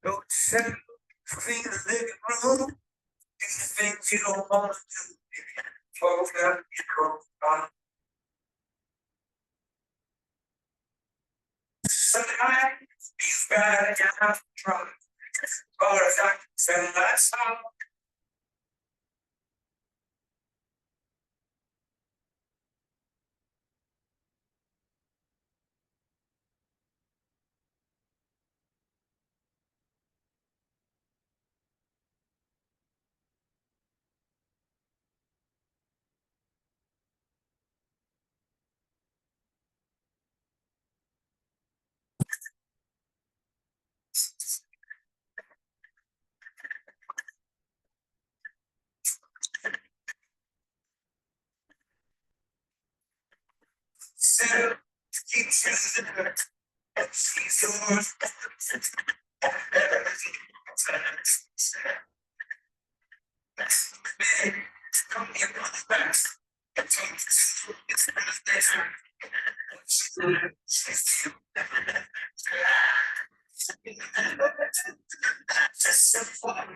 Go to cell, clean the living room, do the things you don't want to do. Fall down, you go on. Sometimes you gotta have to try. Or if I can send that song. So keep choosing her. And she's yours. Baby, come here on the back. And tell me it's better. She's you. Just so fun.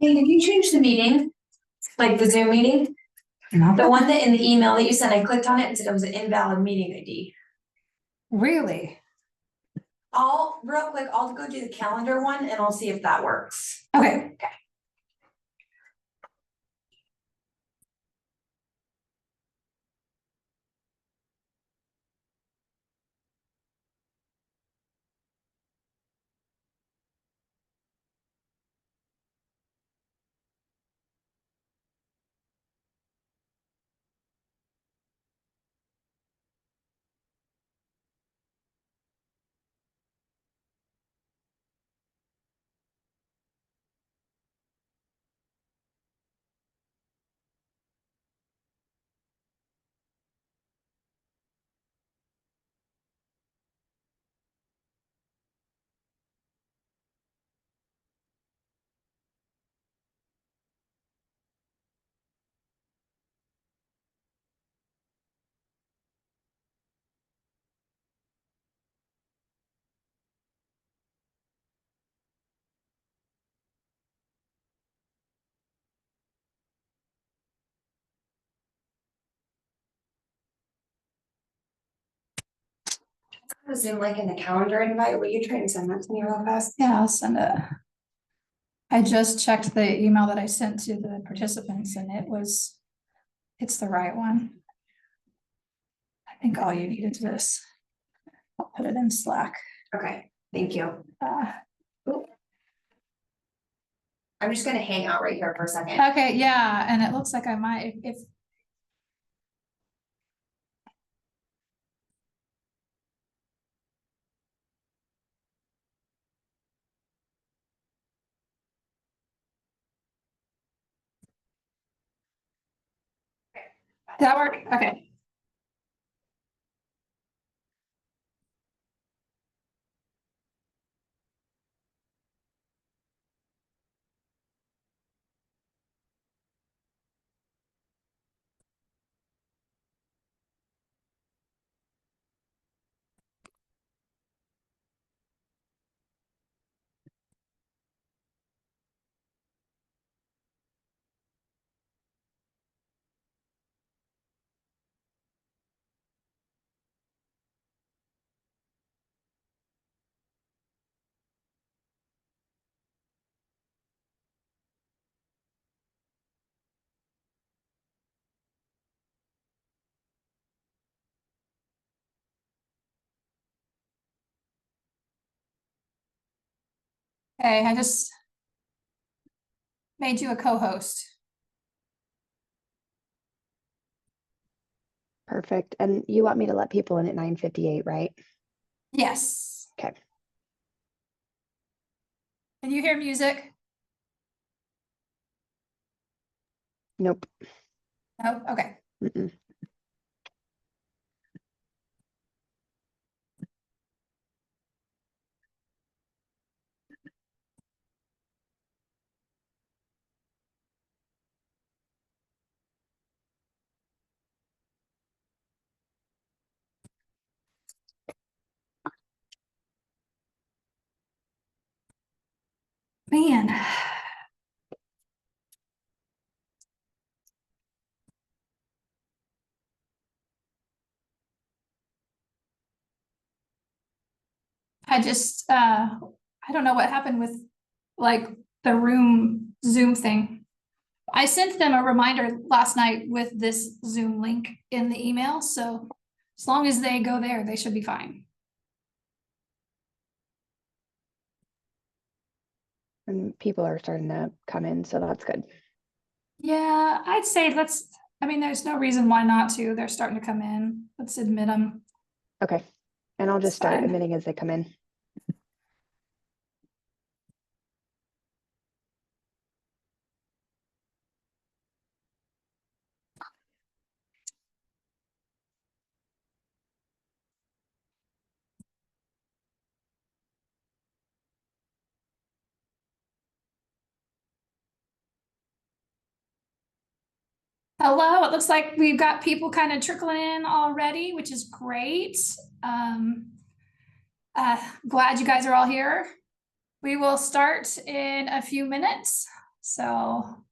Hey, did you change the meeting? Like the Zoom meeting? No. The one that in the email that you sent, I clicked on it and said it was an invalid meeting ID. Really? Real quick, I'll go do the calendar one and I'll see if that works. Okay. The Zoom link in the calendar invite, will you try and send that to me real fast? Yeah, I'll send it. I just checked the email that I sent to the participants and it's the right one. I think all you need is this. I'll put it in Slack. Okay, thank you. Uh, I'm just gonna hang out right here for a second. okay, yeah, and it looks like I might, if that work? Okay. Okay, I just made you a co-host. Perfect. And you want me to let people in at 9:58, right? Yes. Okay. Can you hear music? Nope. No, okay. Mm-mm. Man. I don't know what happened with like the room Zoom thing. I sent them a reminder last night with this Zoom link in the email, so as long as they go there, they should be fine. And people are starting to come in, so that's good. Yeah, I'd say there's no reason why not to. They're starting to come in. Let's admit them. Okay. And I'll just That's start fine. admitting as they come in. Hello, it looks like we've got people kind of trickling in already, which is great. Glad you guys are all here. We will start in a few minutes. So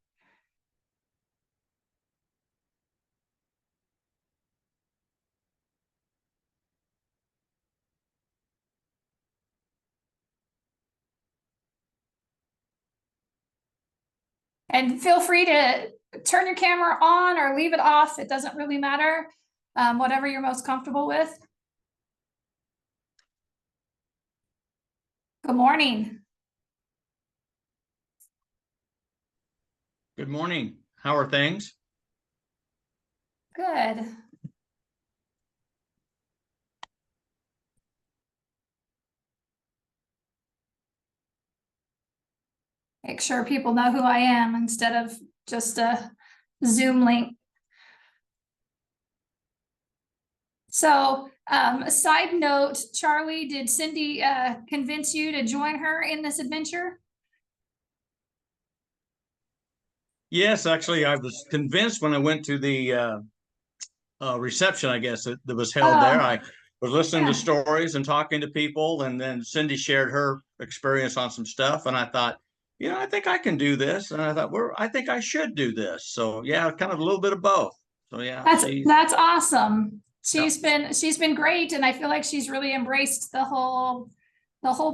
and feel free to turn your camera on or leave it off. It doesn't really matter, whatever you're most comfortable with. Good morning. Good morning. How are things? Good. Make sure people know who I am instead of just a Zoom link. So, a side note, Charlie, did Cindy convince you to join her in this adventure? Yes, actually, I was convinced when I went to the reception, I guess, that was held there. I was listening to stories and talking to people, and then Cindy shared her experience on some stuff, and I thought, I think I can do this, and I thought, I think I should do this. So yeah, kind of a little bit of both. So yeah, that's awesome. She's been great, and I feel like she's really embraced the whole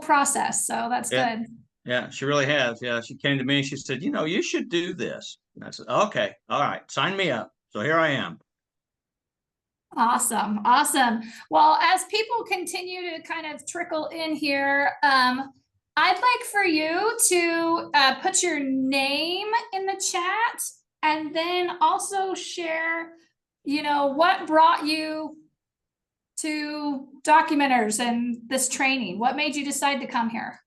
process. So that's good. Yeah, she really has. Yeah, she came to me and she said, you should do this. And I said, okay, all right, sign me up. So here I am. Awesome. Well, as people continue to kind of trickle in here, I'd like for you to put your name in the chat and then also share, what brought you to Documenters and this training. What made you decide to come here?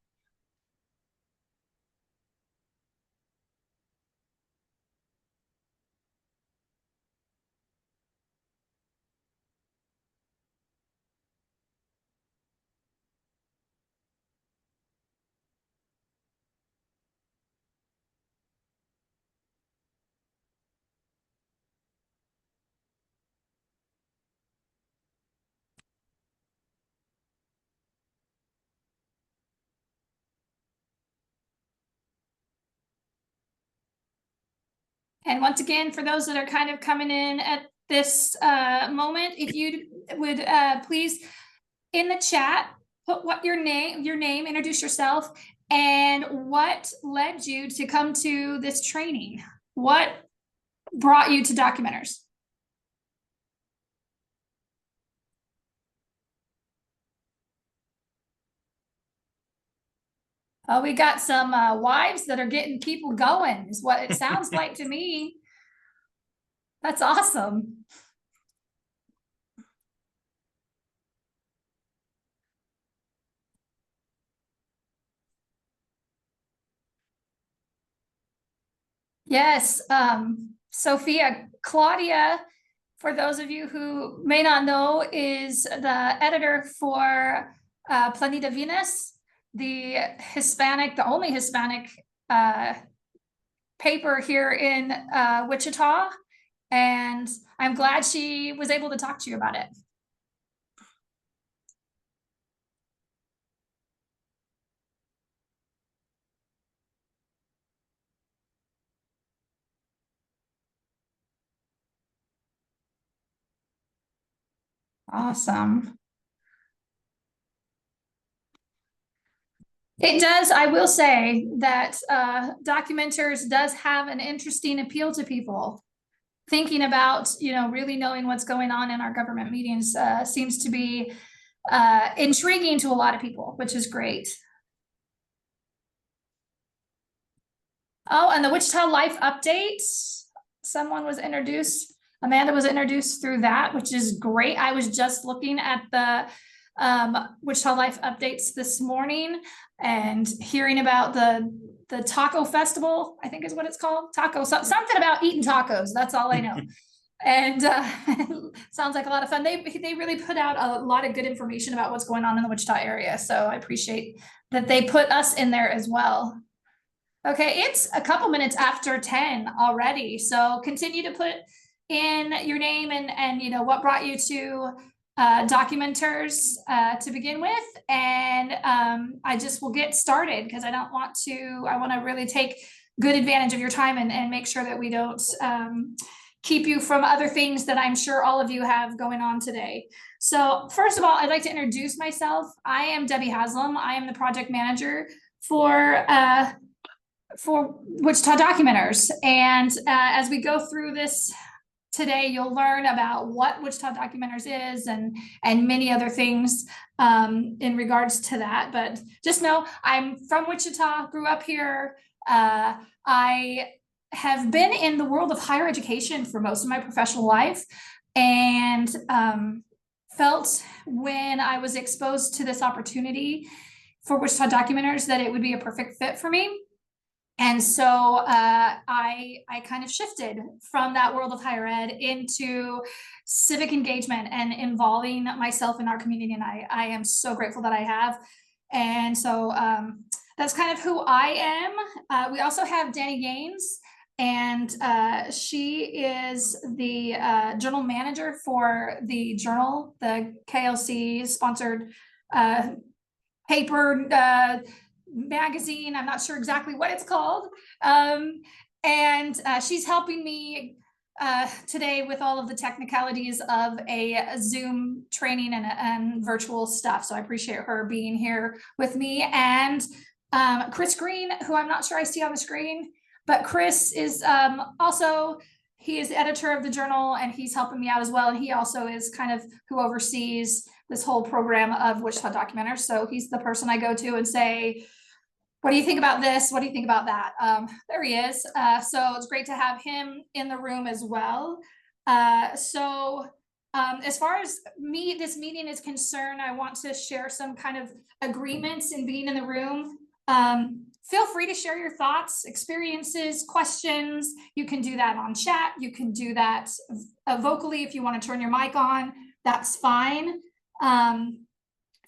And once again, for those that are kind of coming in at this moment, if you would please in the chat, put what your name, introduce yourself, and what led you to come to this training. What brought you to Documenters? Oh, we got some wives that are getting people going, is what it sounds like to me. That's awesome. Yes, Sophia, Claudia, for those of you who may not know, is the editor for Planeta Venus, the only Hispanic paper here in Wichita. And I'm glad she was able to talk to you about it. Awesome. It does. I will say that Documenters does have an interesting appeal to people. Thinking about, really knowing what's going on in our government meetings seems to be intriguing to a lot of people, which is great. Oh, and the Wichita Life update. Someone was introduced. Amanda was introduced through that, which is great. I was just looking at the Wichita Life updates this morning and hearing about the taco festival, I think is what it's called. Something about eating tacos. That's all I know. And sounds like a lot of fun. They really put out a lot of good information about what's going on in the Wichita area. So I appreciate that they put us in there as well. Okay, it's a couple minutes after 10 already, so continue to put in your name and you know what brought you to Documenters to begin with, and I just will get started because I want to really take good advantage of your time and make sure that we don't keep you from other things that I'm sure all of you have going on today. So first of all, I'd like to introduce myself. I am Debbie Haslam. I am the project manager for Wichita Documenters. And as we go through this today, you'll learn about what Wichita Documenters is and many other things in regards to that. But just know I'm from Wichita, grew up here. I have been in the world of higher education for most of my professional life, and felt when I was exposed to this opportunity for Wichita Documenters that it would be a perfect fit for me. And so I kind of shifted from that world of higher ed into civic engagement and involving myself in our community. And I am so grateful that I have. And so that's kind of who I am. We also have Danny Gaines, and she is the journal manager for the Journal, the KLC sponsored paper magazine. I'm not sure exactly what it's called. And she's helping me today with all of the technicalities of a Zoom training and virtual stuff. So I appreciate her being here with me. And Chris Green, who I'm not sure I see on the screen, but Chris is he is the editor of the Journal, and he's helping me out as well. And he also is kind of who oversees this whole program of Wichita Documenters. So he's the person I go to and say, what do you think about this? What do you think about that? There he is. So it's great to have him in the room as well. As far as this meeting is concerned, I want to share some kind of agreements in being in the room. Feel free to share your thoughts, experiences, questions. You can do that on chat. You can do that vocally if you want to turn your mic on. That's fine.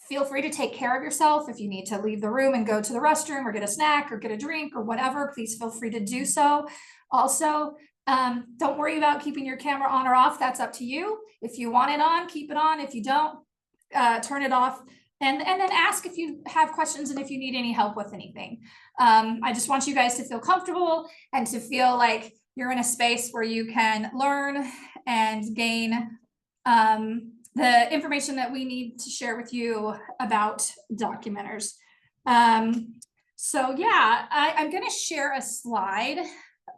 Feel free to take care of yourself. If you need to leave the room and go to the restroom or get a snack or get a drink or whatever, please feel free to do so. Also, don't worry about keeping your camera on or off. That's up to you. If you want it on, keep it on. If you don't, turn it off. And then ask if you have questions and if you need any help with anything. I just want you guys to feel comfortable and to feel like you're in a space where you can learn and gain the information that we need to share with you about Documenters. So yeah, I'm going to share a slide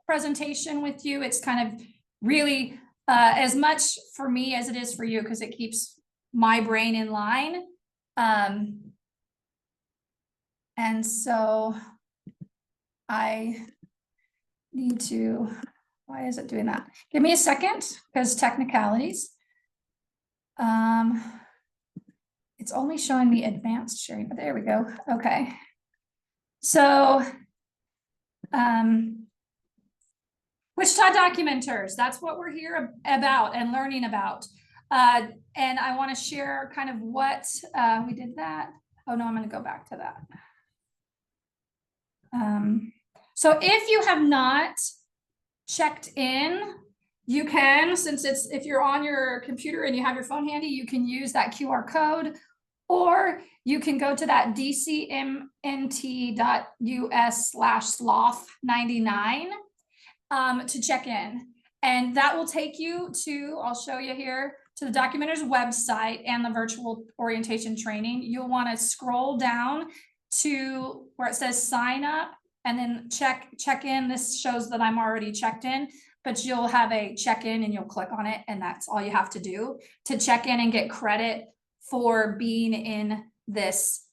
presentation with you. It's kind of really as much for me as it is for you, because it keeps my brain in line. And so I need to, why is it doing that? Give me a second, because technicalities. It's only showing me advanced sharing, but there we go. Okay. So, Wichita Documenters, that's what we're here about and learning about. And I want to share kind of what we did that. Oh no, I'm going to go back to that. So if you have not checked in, you can, since if you're on your computer and you have your phone handy, you can use that QR code, or you can go to that dcmnt.us/sloth99 to check in. And that will take you to, I'll show you here, to the Documenters website and the virtual orientation training. You'll want to scroll down to where it says sign up and then check in. This shows that I'm already checked in, but you'll have a check in and you'll click on it. And that's all you have to do to check in and get credit for being in this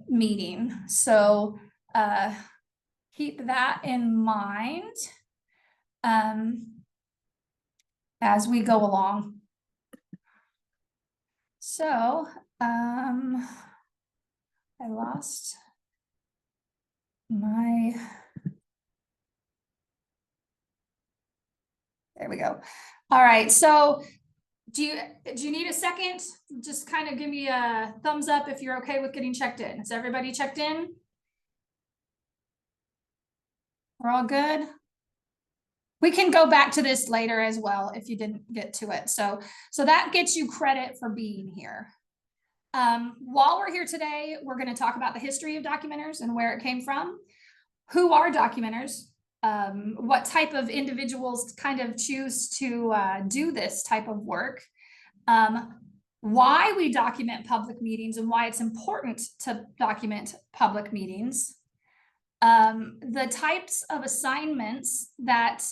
meeting. So keep that in mind as we go along. So I lost my, there we go. All right, so do you need a second? Just kind of give me a thumbs up if you're okay with getting checked in. Is everybody checked in? We're all good? We can go back to this later as well if you didn't get to it. So that gets you credit for being here. While we're here today, we're going to talk about the history of documenters and where it came from. Who are documenters? What type of individuals kind of choose to do this type of work? Why we document public meetings and why it's important to document public meetings. The types of assignments that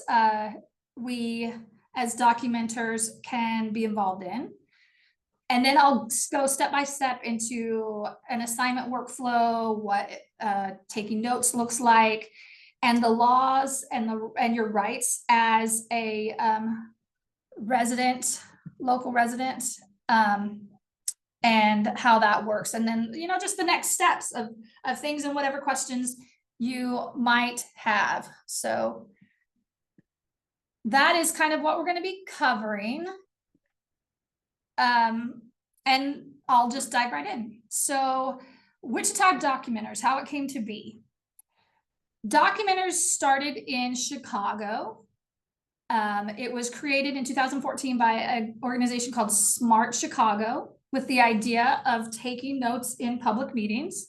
we as documenters can be involved in. And then I'll go step by step into an assignment workflow, what taking notes looks like, and the laws and your rights as a local resident, and how that works. And then, just the next steps of things and whatever questions you might have. So that is kind of what we're going to be covering. And I'll just dive right in. So Wichita Documenters, how it came to be. Documenters started in Chicago. It was created in 2014 by an organization called Smart Chicago with the idea of taking notes in public meetings.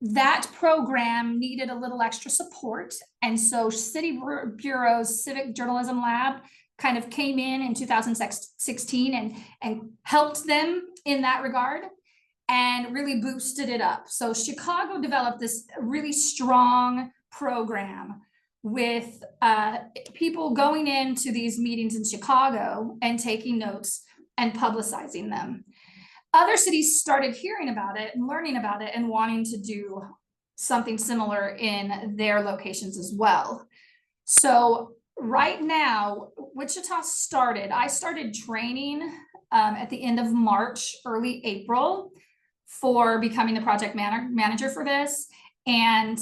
That program needed a little extra support. And so City Bureau's Civic Journalism Lab kind of came in 2016 and helped them in that regard and really boosted it up. So Chicago developed this really strong program with people going into these meetings in Chicago and taking notes and publicizing them. Other cities started hearing about it and learning about it and wanting to do something similar in their locations as well. So right now, Wichita I started training at the end of March, early April for becoming the project manager for this. And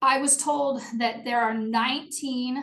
I was told that there are 19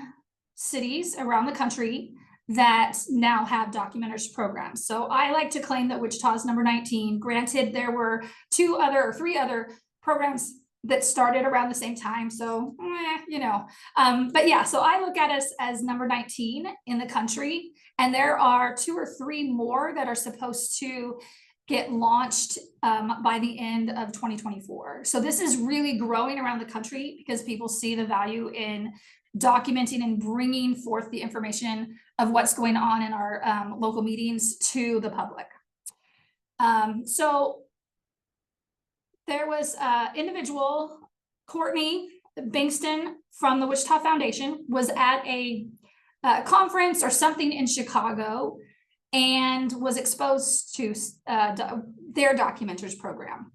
cities around the country that now have documenters programs. So I like to claim that Wichita is number 19. Granted, there were 3 other programs that started around the same time. So, but yeah, so I look at us as number 19 in the country. And there are 2 or 3 more that are supposed to get launched by the end of 2024. So this is really growing around the country because people see the value in documenting and bringing forth the information of what's going on in our local meetings to the public. So there was individual, Courtney Bankston from the Wichita Foundation was at a conference or something in Chicago and was exposed to their documenters program.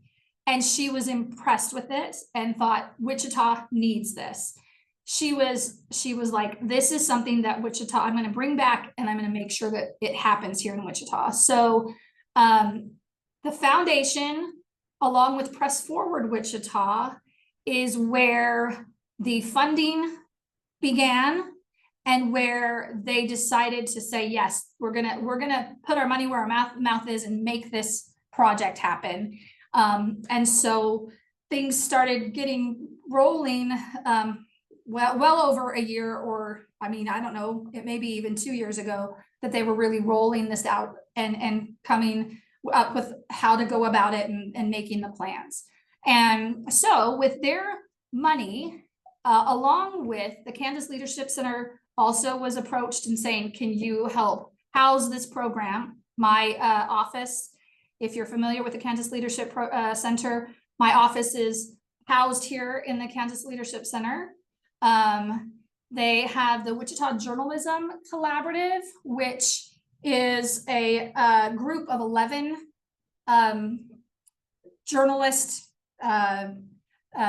And she was impressed with it and thought Wichita needs this. She was like, this is something that Wichita, I'm going to bring back and I'm going to make sure that it happens here in Wichita. So the foundation, along with Press Forward Wichita, is where the funding began and where they decided to say, yes, we're gonna put our money where our mouth is and make this project happen. And so things started getting rolling well over a year, or I don't know, it may be even 2 years ago that they were really rolling this out and coming up with how to go about it and making the plans. And so with their money, along with the Kansas Leadership Center also was approached and saying, can you help house this program? My office, if you're familiar with the Kansas Leadership Center, my office is housed here in the Kansas Leadership Center. They have the Wichita Journalism Collaborative, which is a group of 11 journalist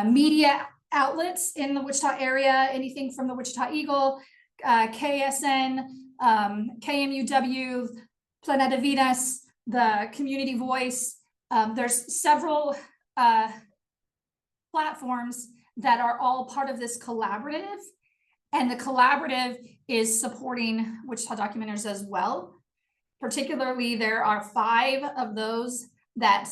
media outlets in the Wichita area, anything from the Wichita Eagle, KSN, KMUW, Planeta Venus, the Community Voice. There's several platforms that are all part of this collaborative, and the collaborative is supporting Wichita Documenters as well. Particularly, there are 5 of those that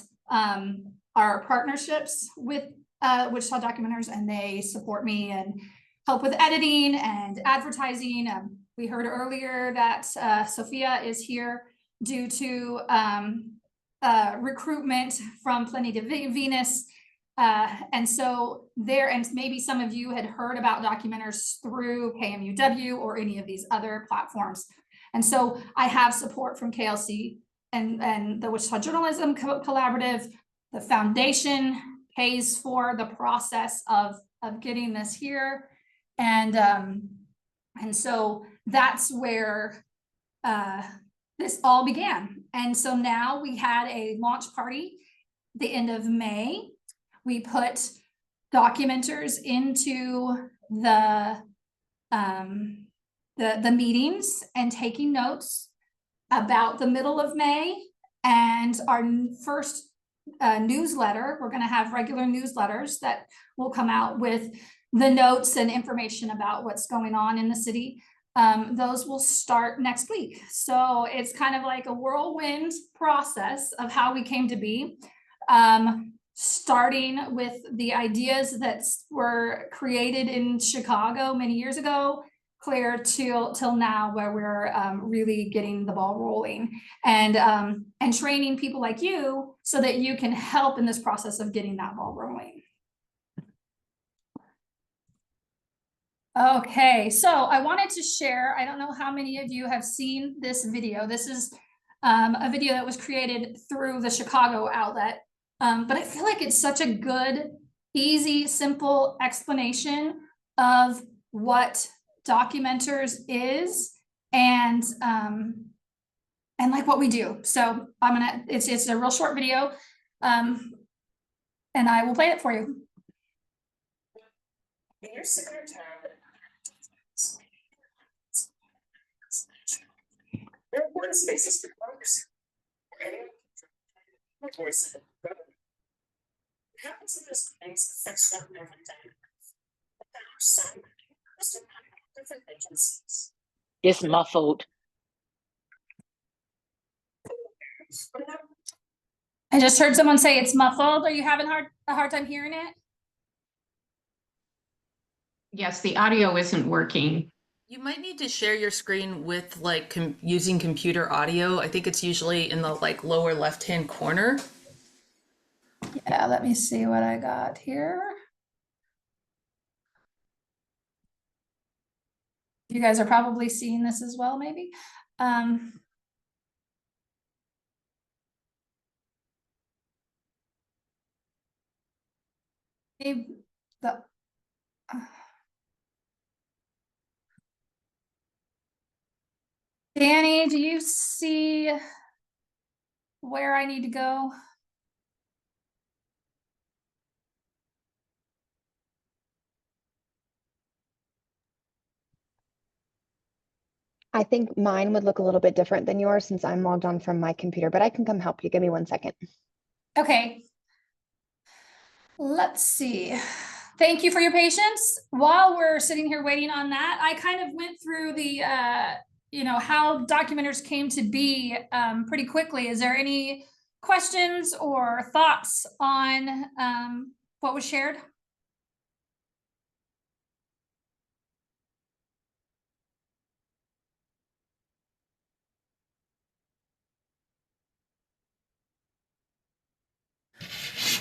our partnerships with Wichita Documenters, and they support me and help with editing and advertising. We heard earlier that Sophia is here due to recruitment from Plenty to Venus. And so there, and maybe some of you had heard about Documenters through KMUW or any of these other platforms. And so I have support from KLC and the Wichita Journalism Collaborative. The foundation pays for the process of getting this here. And so that's where this all began. And so now we had a launch party the end of May. We put Documenters into the meetings and taking notes about the middle of May. And our first newsletter, we're going to have regular newsletters that will come out with the notes and information about what's going on in the city. Those will start next week. So it's kind of like a whirlwind process of how we came to be. Starting with the ideas that were created in Chicago many years ago, clear till now, where we're really getting the ball rolling and training people like you so that you can help in this process of getting that ball rolling. Okay, so I wanted to share, I don't know how many of you have seen this video. This is a video that was created through the Chicago outlet. But I feel like it's such a good, easy, simple explanation of what Documenters is and like what we do. So it's a real short video, and I will play it for you. In your signature, there are important spaces for democracy. Voice of the what happens in this place affects them every day. But there are some different agencies. It's muffled. I just heard someone say it's muffled. Are you having a hard time hearing it? Yes, the audio isn't working. You might need to share your screen with like using computer audio. I think it's usually in the like lower left-hand corner. Yeah, let me see what I got here. You guys are probably seeing this as well, maybe. Danny, do you see where I need to go? I think mine would look a little bit different than yours since I'm logged on from my computer, but I can come help you. Give me 1 second. Okay. Let's see. Thank you for your patience. While we're sitting here waiting on that, I kind of went through the, how Documenters came to be pretty quickly. Is there any questions or thoughts on what was shared?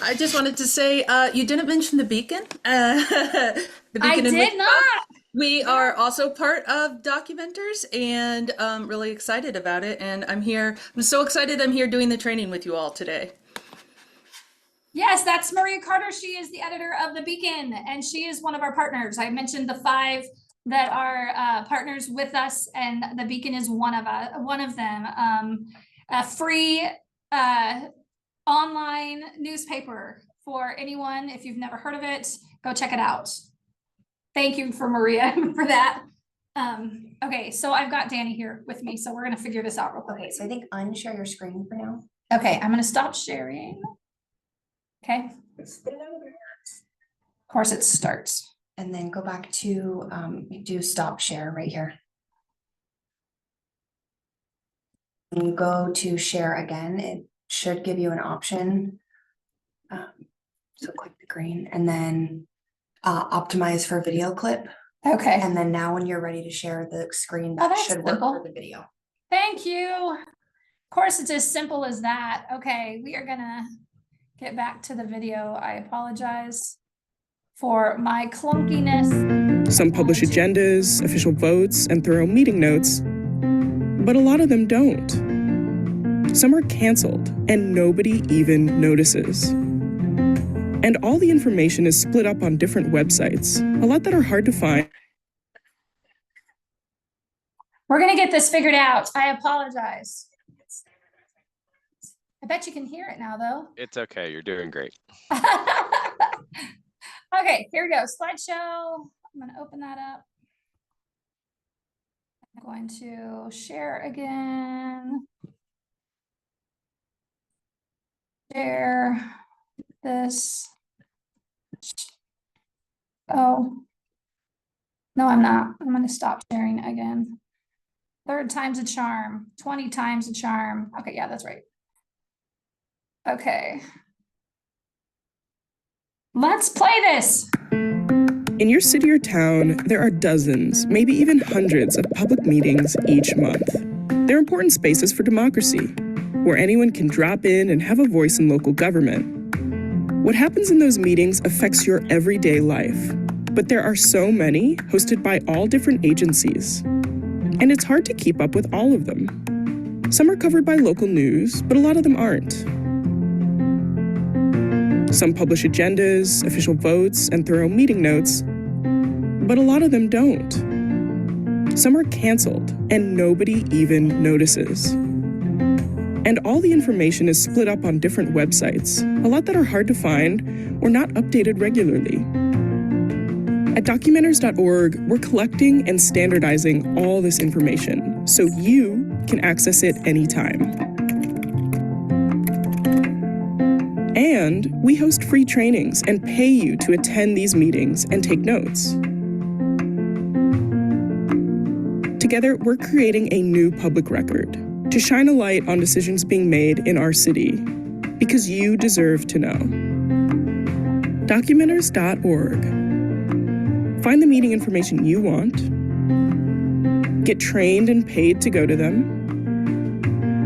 I just wanted to say, you didn't mention the Beacon. The Beacon I did not. We are also part of Documenters and really excited about it. And I'm here. I'm so excited I'm here doing the training with you all today. Yes, that's Maria Carter. She is the editor of The Beacon, and she is one of our partners. I mentioned the 5 that are partners with us, and The Beacon is one of them. A free online newspaper for anyone. If you've never heard of it, go check it out. Thank you for Maria for that. Okay, so I've got Danny here with me, so we're gonna figure this out real quick. Okay, so I think unshare your screen for now. Okay, I'm gonna stop sharing. Okay. Of course it starts. And then go back to do stop share right here. When you go to share again, it should give you an option So click the green and then optimize for video clip. Okay, And then now when you're ready to share the screen, Oh, that that's should work simple. for the video. thank you. Of course, it's as simple as that. Okay, we are gonna get back to the video. I apologize for my clunkiness. Some publish agendas, official votes, and thorough meeting notes, but a lot of them don't. Some are canceled, and nobody even notices. And all the information is split up on different websites, a lot that are hard to find. We're gonna get this figured out. I apologize. I bet you can hear it now, though. It's okay. You're doing great. Okay, here we go. Slideshow. I'm gonna open that up. I'm going to share again. Share this. Oh. No, I'm not. I'm gonna stop sharing again. 3rd time's a charm. 20 times a charm. Okay, yeah, that's right. Okay. Let's play this. In your city or town, there are dozens, maybe even hundreds of public meetings each month. They're important spaces for democracy, where anyone can drop in and have a voice in local government. What happens in those meetings affects your everyday life, but there are so many hosted by all different agencies. And it's hard to keep up with all of them. Some are covered by local news, but a lot of them aren't. Some publish agendas, official votes, and thorough meeting notes, but a lot of them don't. Some are canceled, and nobody even notices. And all the information is split up on different websites, a lot that are hard to find or not updated regularly. At Documenters.org, we're collecting and standardizing all this information so you can access it anytime. And we host free trainings and pay you to attend these meetings and take notes. Together, we're creating a new public record to shine a light on decisions being made in our city, because you deserve to know. Documenters.org. Find the meeting information you want, get trained and paid to go to them,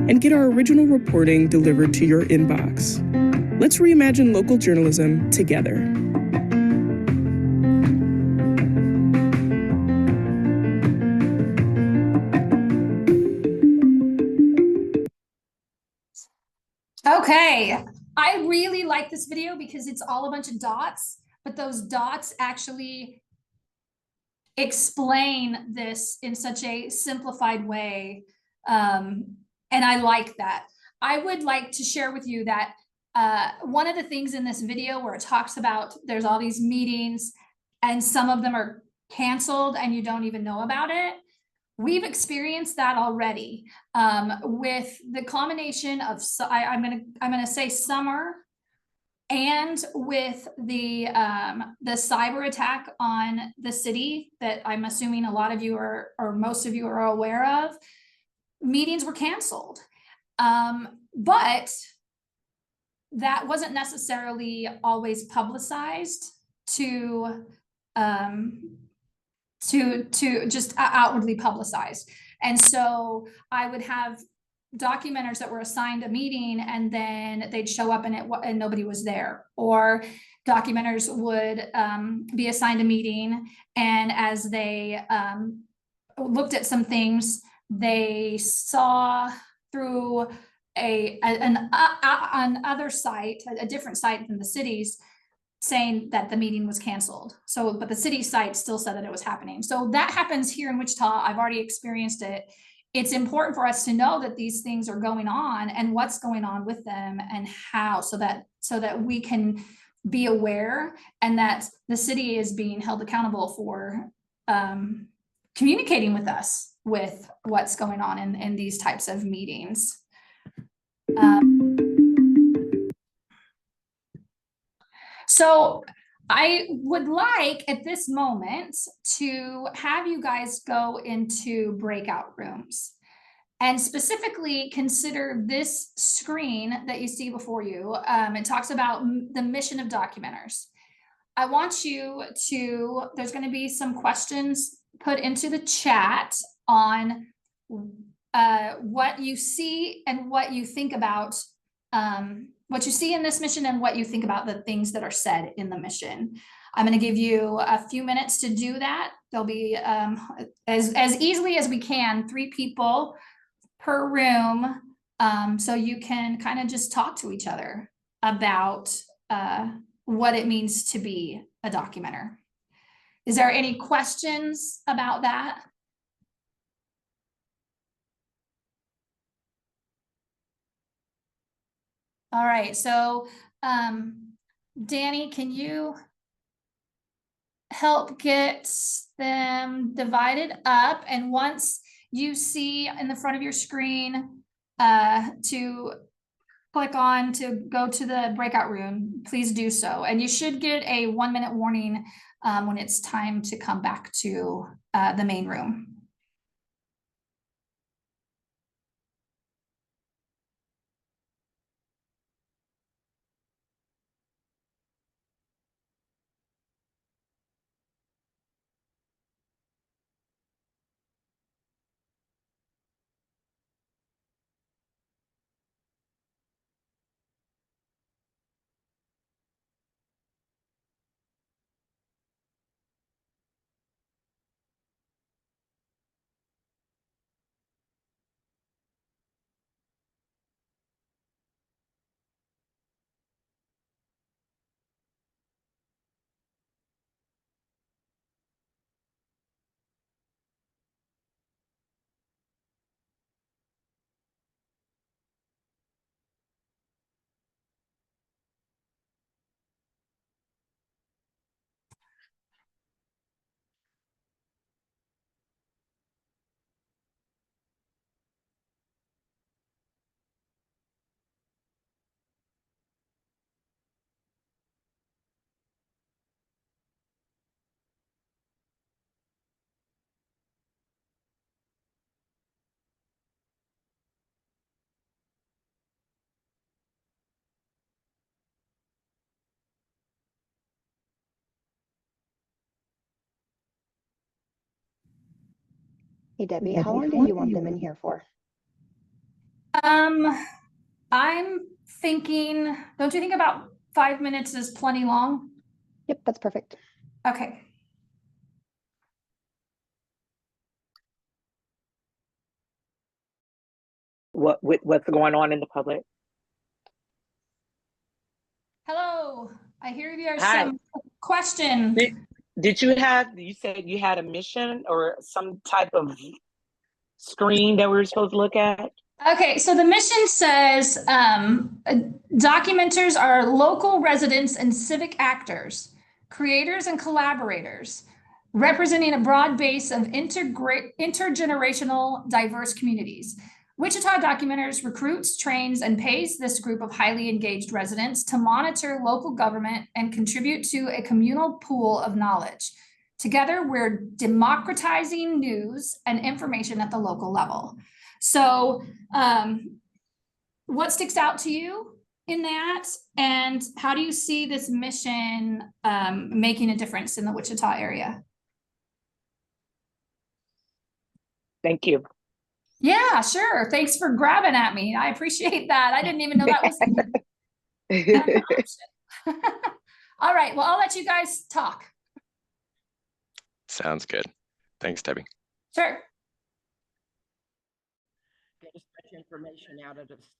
and get our original reporting delivered to your inbox. Let's reimagine local journalism together. Okay, I really like this video because it's all a bunch of dots, but those dots actually explain this in such a simplified way. And I like that. I would like to share with you that one of the things in this video where it talks about there's all these meetings and some of them are canceled and you don't even know about it. We've experienced that already with the combination of, I'm gonna say summer, and with the cyber attack on the city that I'm assuming a lot of you are, or most of you are aware of. Meetings were canceled, but that wasn't necessarily always publicized to just outwardly publicized. And so I would have documenters that were assigned a meeting and then they'd show up and nobody was there, or documenters would be assigned a meeting, and as they looked at some things, they saw through another site, a different site than the city's, saying that the meeting was canceled. So, but the city site still said that it was happening. So that happens here in Wichita. I've already experienced it. It's important for us to know that these things are going on and what's going on with them and how, so that we can be aware and that the city is being held accountable for communicating with us with what's going on in these types of meetings. So I would like at this moment to have you guys go into breakout rooms. and specifically consider this screen that you see before you. It talks about the mission of documenters. I want you to, there's going to be some questions put into the chat on what you see and what you think about, what you see in this mission and what you think about the things that are said in the mission. I'm going to give you a few minutes to do that. There'll be, as easily as we can, 3 people per room. So you can kind of just talk to each other about what it means to be a documenter. Is there any questions about that? All right, so Danny, can you help get them divided up? And once you see in the front of your screen to click on to go to the breakout room, please do so. And you should get a 1-minute warning when it's time to come back to the main room. Hey Debbie, how long do you want them in here for? I'm thinking, don't you think about 5 minutes is plenty long? Yep, that's perfect. Okay. What's going on in the public? Hello, I hear there's Hi. some question. You said you had a mission or some type of screen that we were supposed to look at? Okay, so the mission says documenters are local residents and civic actors, creators and collaborators, representing a broad base of intergenerational diverse communities. Wichita Documenters recruits, trains, and pays this group of highly engaged residents to monitor local government and contribute to a communal pool of knowledge. Together, we're democratizing news and information at the local level. So what sticks out to you in that? And how do you see this mission making a difference in the Wichita area? Thank you. Yeah, sure. Thanks for grabbing at me. I appreciate that. I didn't even know that was an option. All right. Well, I'll let you guys talk. Sounds good. Thanks, Debbie. Sure. Get as much information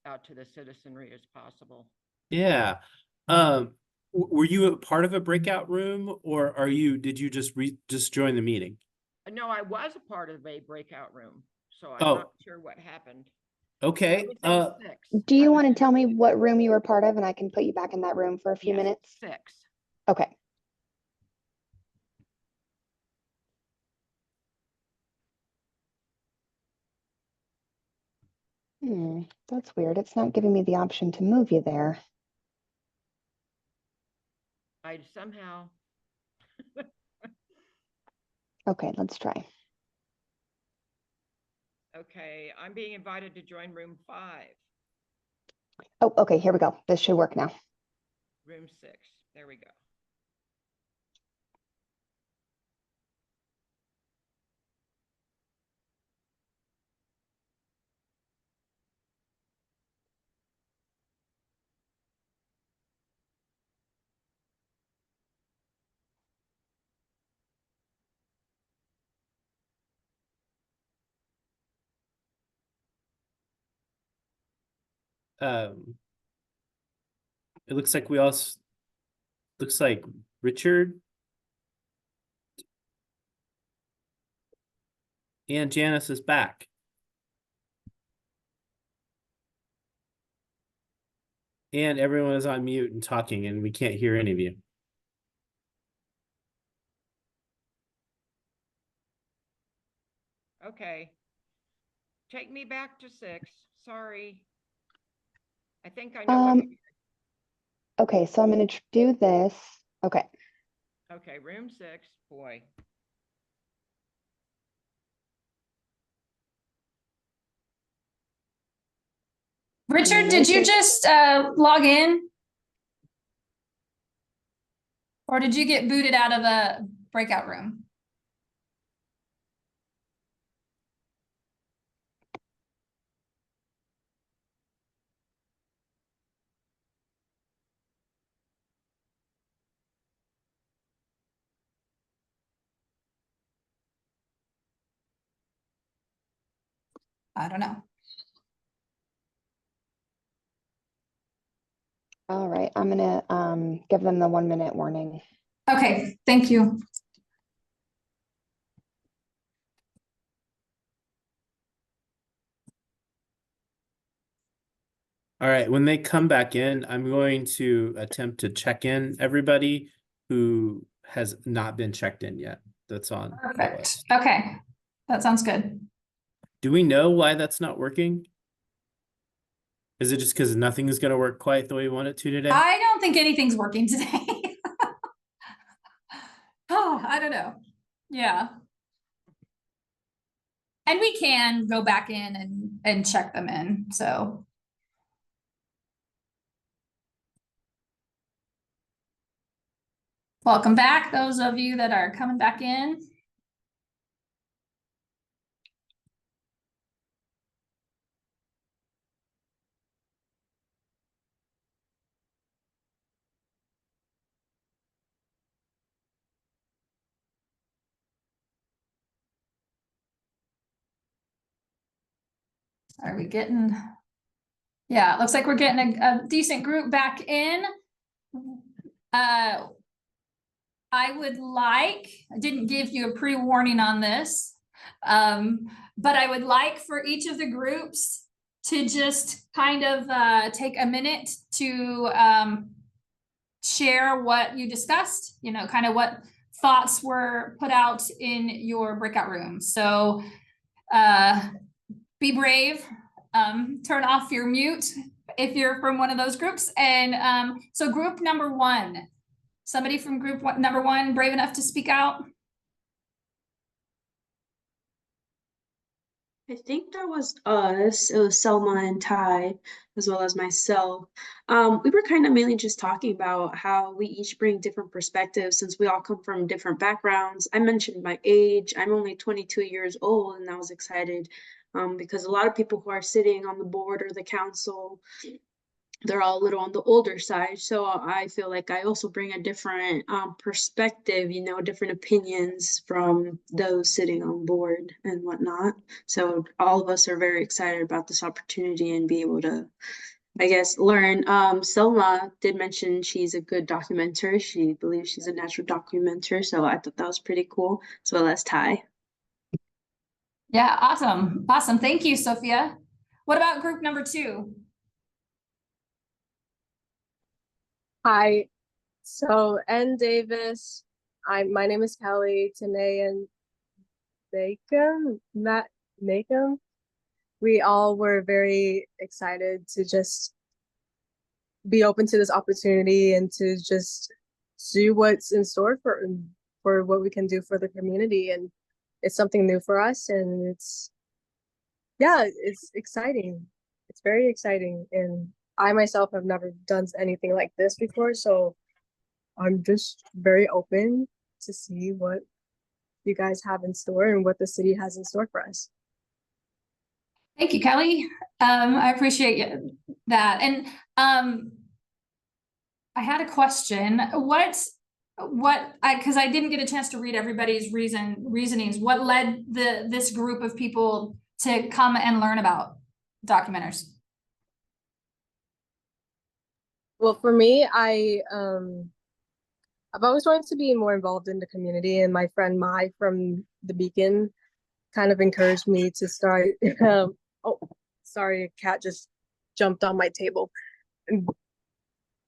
out to the citizenry as possible. Yeah. Were you a part of a breakout room, or did you just join the meeting? No, I was a part of a breakout room, so I'm not sure what happened. Okay. Do you want to tell me what room you were part of, and I can put you back in that room for a few minutes? 6. Okay. That's weird. It's not giving me the option to move you there. I somehow. Okay, let's try. Okay, I'm being invited to join room 5, Oh, okay, here we go. This should work now. room 6. There we go. It looks like looks like Richard and Janice is back. And everyone is on mute and talking, and we can't hear any of you. Okay. Take me back to 6. Sorry. I think I know what. Okay, so I'm gonna do this. Okay. Okay, room 6, boy. Richard, did you just log in? Or did you get booted out of a breakout room? I don't know. All right, I'm gonna give them the 1-minute warning. Okay, thank you. All right, when they come back in, I'm going to attempt to check in everybody who has not been checked in yet. That's on the Perfect. list. Okay, that sounds good. Do we know why that's not working? Is it just because nothing is going to work quite the way we want it to today? I don't think anything's working today. Oh, I don't know. Yeah. And we can go back in and check them in, so. Welcome back, those of you that are coming back in. Are we getting? Yeah, it looks like we're getting a decent group back in. I didn't give you a pre-warning on this, but I would like for each of the groups to just kind of take a minute to share what you discussed, you know, kind of what thoughts were put out in your breakout room. So be brave, turn off your mute if you're from one of those groups. And so group number 1, somebody from number 1 brave enough to speak out? I think that was us. It was Selma and Ty, as well as myself. We were kind of mainly just talking about how we each bring different perspectives since we all come from different backgrounds. I mentioned my age. I'm only 22 years old, and I was excited because a lot of people who are sitting on the board or the council, they're all a little on the older side. So I feel like I also bring a different perspective, you know, different opinions from those sitting on board and whatnot. So all of us are very excited about this opportunity and be able to, I guess, learn. Selma did mention she's a good documenter. She believes she's a natural documenter. So I thought that was pretty cool, as well as Ty. Yeah, awesome. Awesome. Thank you, Sophia. What about group number 2? Hi, so N Davis, my name is Kelly, Tanae and Nacum. We all were very excited to just be open to this opportunity and to just see what's in store for what we can do for the community. And it's something new for us, and yeah, it's exciting. It's very exciting. And I myself have never done anything like this before. So I'm just very open to see what you guys have in store and what the city has in store for us. Thank you, Kelly. I appreciate that. And I had a question. Because I didn't get a chance to read everybody's reasonings. What led this group of people to come and learn about documenters? Well, for me, I've always wanted to be more involved in the community, and my friend Mai from the Beacon kind of encouraged me to start. Oh, sorry, a cat just jumped on my table.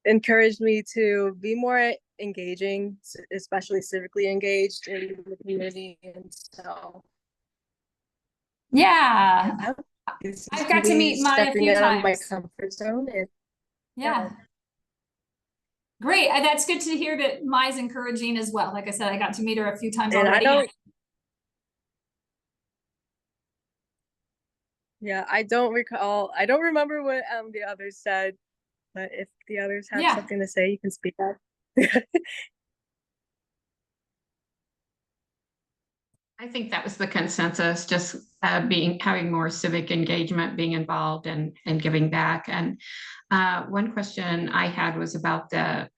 Encouraged me to be more engaging, especially civically engaged in the community, and so yeah, I've got to meet Mai a stepping few out of my times. comfort zone. And yeah. Great. That's good to hear that Mai's encouraging as well. Like I said, I got to meet her a few times and already. I don't remember what the others said, but if the others have something to say, you can speak up. I think that was the consensus, just having more civic engagement, being involved and giving back. And one question I had was about the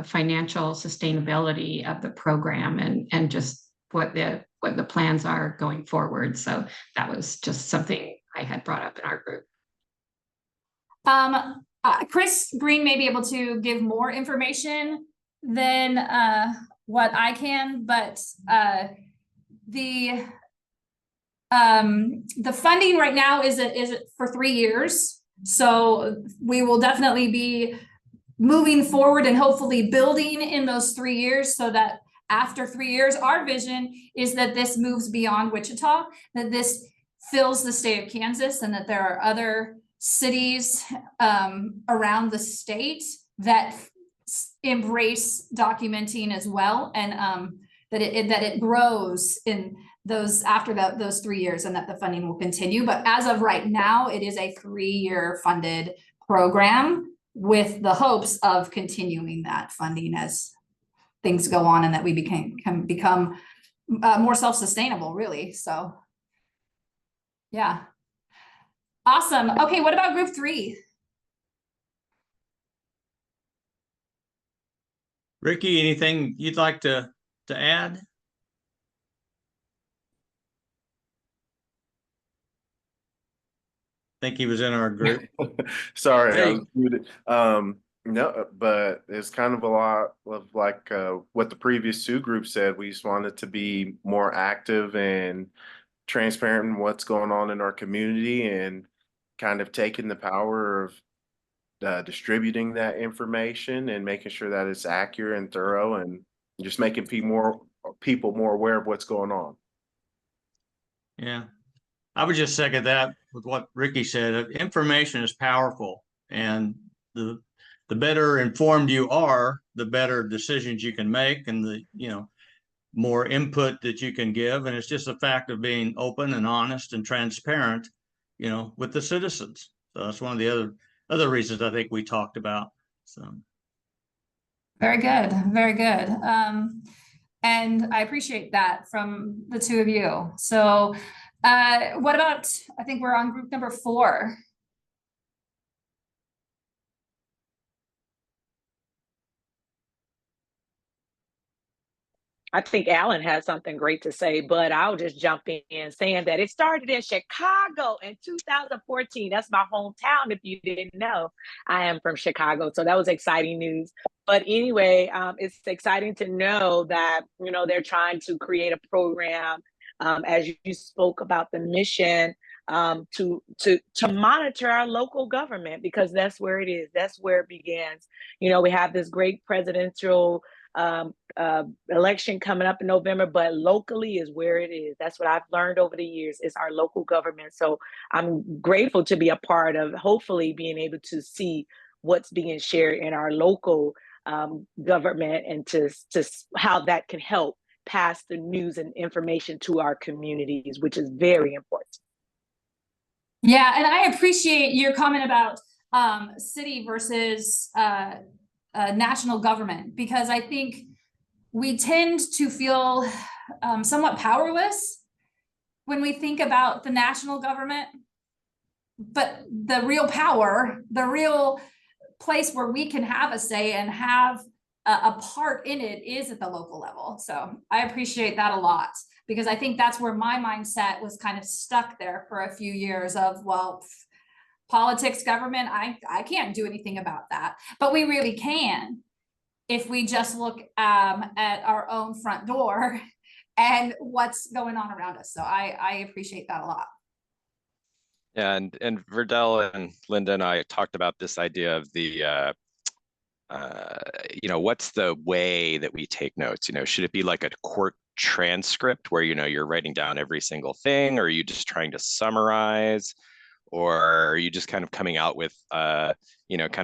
financial sustainability of the program and just what the plans are going forward. So that was just something I had brought up in our group. Chris Green may be able to give more information than what I can, but the funding right now is for 3 years. So we will definitely be moving forward and hopefully building in those 3 years, so that after 3 years, our vision is that this moves beyond Wichita, that this fills the state of Kansas, and that there are other cities around the state that embrace documenting as well, and that it grows in those after those 3 years, and that the funding will continue. But as of right now, it is a 3-year funded program with the hopes of continuing that funding as things go on, and that we can become more self-sustainable, really. So yeah. Awesome. Okay, what about group 3? Ricky, anything you'd like to add? I think he was in our group. Sorry, I was muted. No, but it's kind of a lot of like what the previous 2 groups said. We just wanted to be more active and transparent in what's going on in our community, and kind of taking the power of distributing that information and making sure that it's accurate and thorough, and just making people more aware of what's going on. Yeah, I would just second that with what Ricky said. Information is powerful, and the better informed you are, the better decisions you can make, and the more input that you can give. And it's just a fact of being open and honest and transparent, with the citizens. So that's one of the other reasons I think we talked about. So very good, very good. And I appreciate that from the 2 of you. So what about, I think we're on group number 4. I think Alan has something great to say, but I'll just jump in saying that it started in Chicago in 2014. That's my hometown, if you didn't know. I am from Chicago, so that was exciting news. But anyway, it's exciting to know that, they're trying to create a program, as you spoke about the mission, to monitor our local government, because that's where it is. That's where it begins. We have this great presidential election coming up in November, but locally is where it is. That's what I've learned over the years, is our local government. So I'm grateful to be a part of hopefully being able to see what's being shared in our local government, and to how that can help pass the news and information to our communities, which is very important. Yeah, and I appreciate your comment about city versus national government, because I think we tend to feel somewhat powerless when we think about the national government. But the real power, the real place where we can have a say and have a part in it is at the local level. So I appreciate that a lot, because I think that's where my mindset was kind of stuck there for a few years of, well, politics, government, I can't do anything about that. But we really can if we just look at our own front door and what's going on around us. So I appreciate that a lot. And Verdell and Linda and I talked about this idea of the what's the way that we take notes? Should it be like a court transcript where you're writing down every single thing, or are you just trying to summarize, or are you just kind of coming out with kind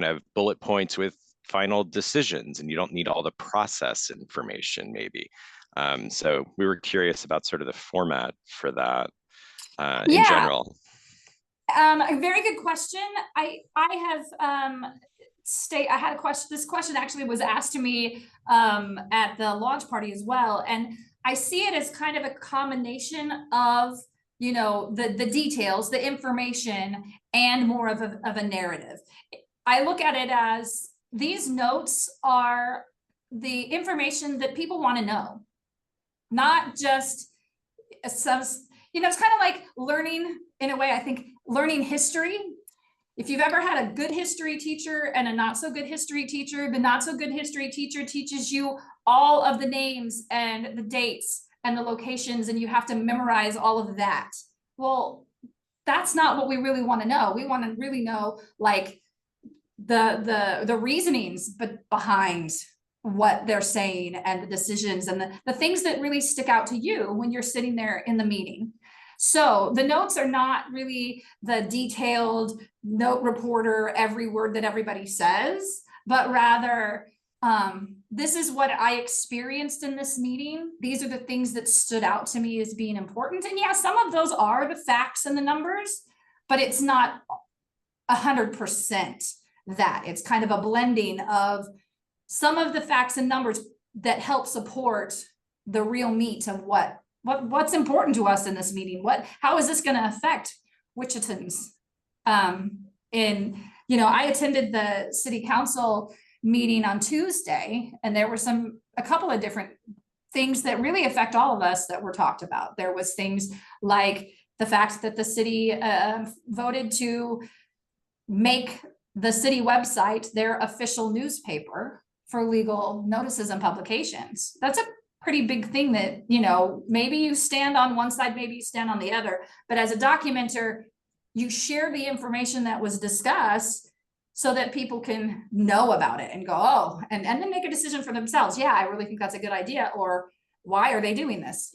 of bullet points with final decisions, and you don't need all the process information maybe? So we were curious about sort of the format for that in general. A very good question. I have I had a question. This question actually was asked to me at the launch party as well, and I see it as kind of a combination of the details, the information, and more of a narrative. I look at it as these notes are the information that people want to know, not just some. It's kind of like learning, in a way, I think, learning history. If you've ever had a good history teacher and a not so good history teacher, the not so good history teacher teaches you all of the names and the dates and the locations, and you have to memorize all of that. Well, that's not what we really want to know. We want to really know, like, the reasonings behind what they're saying, and the decisions, and the things that really stick out to you when you're sitting there in the meeting. So the notes are not really the detailed note reporter, every word that everybody says, but rather, this is what I experienced in this meeting. These are the things that stood out to me as being important. And yeah, some of those are the facts and the numbers, but it's not 100% that. It's kind of a blending of some of the facts and numbers that help support the real meat of what's important to us in this meeting. How is this going to affect Wichitans? I attended the city council meeting on Tuesday, and there were a couple of different things that really affect all of us that were talked about. There was things like the fact that the city voted to make the city website their official newspaper for legal notices and publications. That's a pretty big thing that, maybe you stand on one side, maybe you stand on the other, but as a documenter, you share the information that was discussed so that people can know about it and go, oh, and then make a decision for themselves. Yeah, I really think that's a good idea. Or why are they doing this?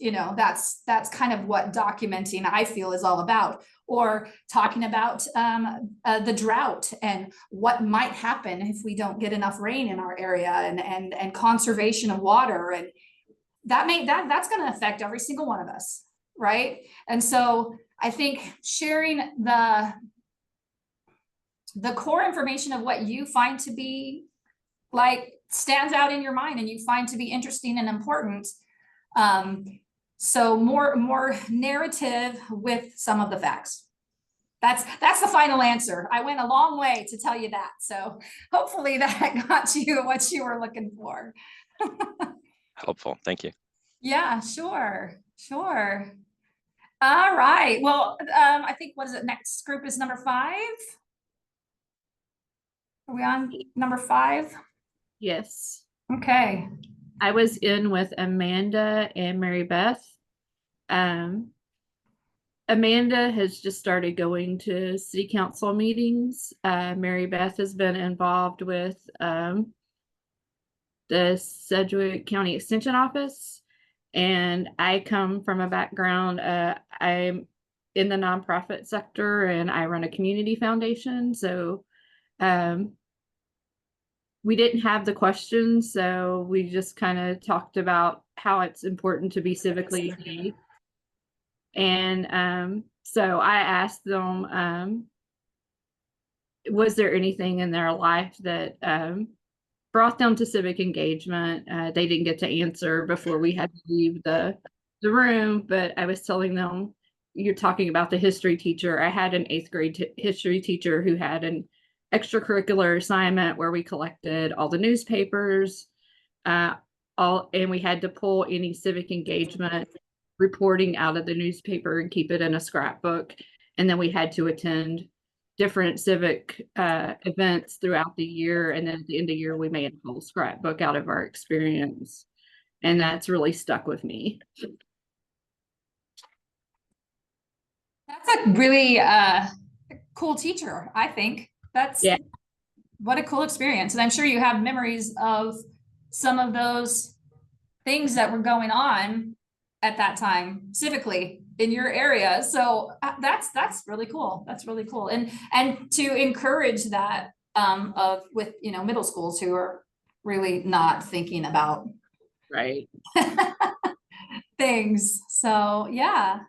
That's kind of what documenting, I feel, is all about. Or talking about the drought and what might happen if we don't get enough rain in our area, and conservation of water, and that's going to affect every single one of us, right? And so I think sharing the core information of what you find to be, like, stands out in your mind and you find to be interesting and important. So more narrative with some of the facts. That's the final answer. I went a long way to tell you that. So hopefully that got you what you were looking for. Helpful. Thank you. Yeah, sure. All right. Well, I think, what is it? Next group is number 5. Are we on number 5? Yes. Okay. I was in with Amanda and Mary Beth. Amanda has just started going to city council meetings. Mary Beth has been involved with the Sedgwick County Extension Office, and I come from a background, I'm in the nonprofit sector and I run a community foundation. So we didn't have the questions, so we just kind of talked about how it's important to be civically engaged. And so I asked them, was there anything in their life that brought them to civic engagement? They didn't get to answer before we had to leave the room, but I was telling them, you're talking about the history teacher. I had an 8th grade history teacher who had an extracurricular assignment where we collected all the newspapers, and we had to pull any civic engagement reporting out of the newspaper and keep it in a scrapbook. And then we had to attend different civic events throughout the year. And then at the end of the year, we made a whole scrapbook out of our experience. And that's really stuck with me. That's a really cool teacher, I think. That's what a cool experience. And I'm sure you have memories of some of those things that were going on at that time civically in your area. So that's really cool. That's really cool. And to encourage that with middle schools who are really not thinking about things. So yeah.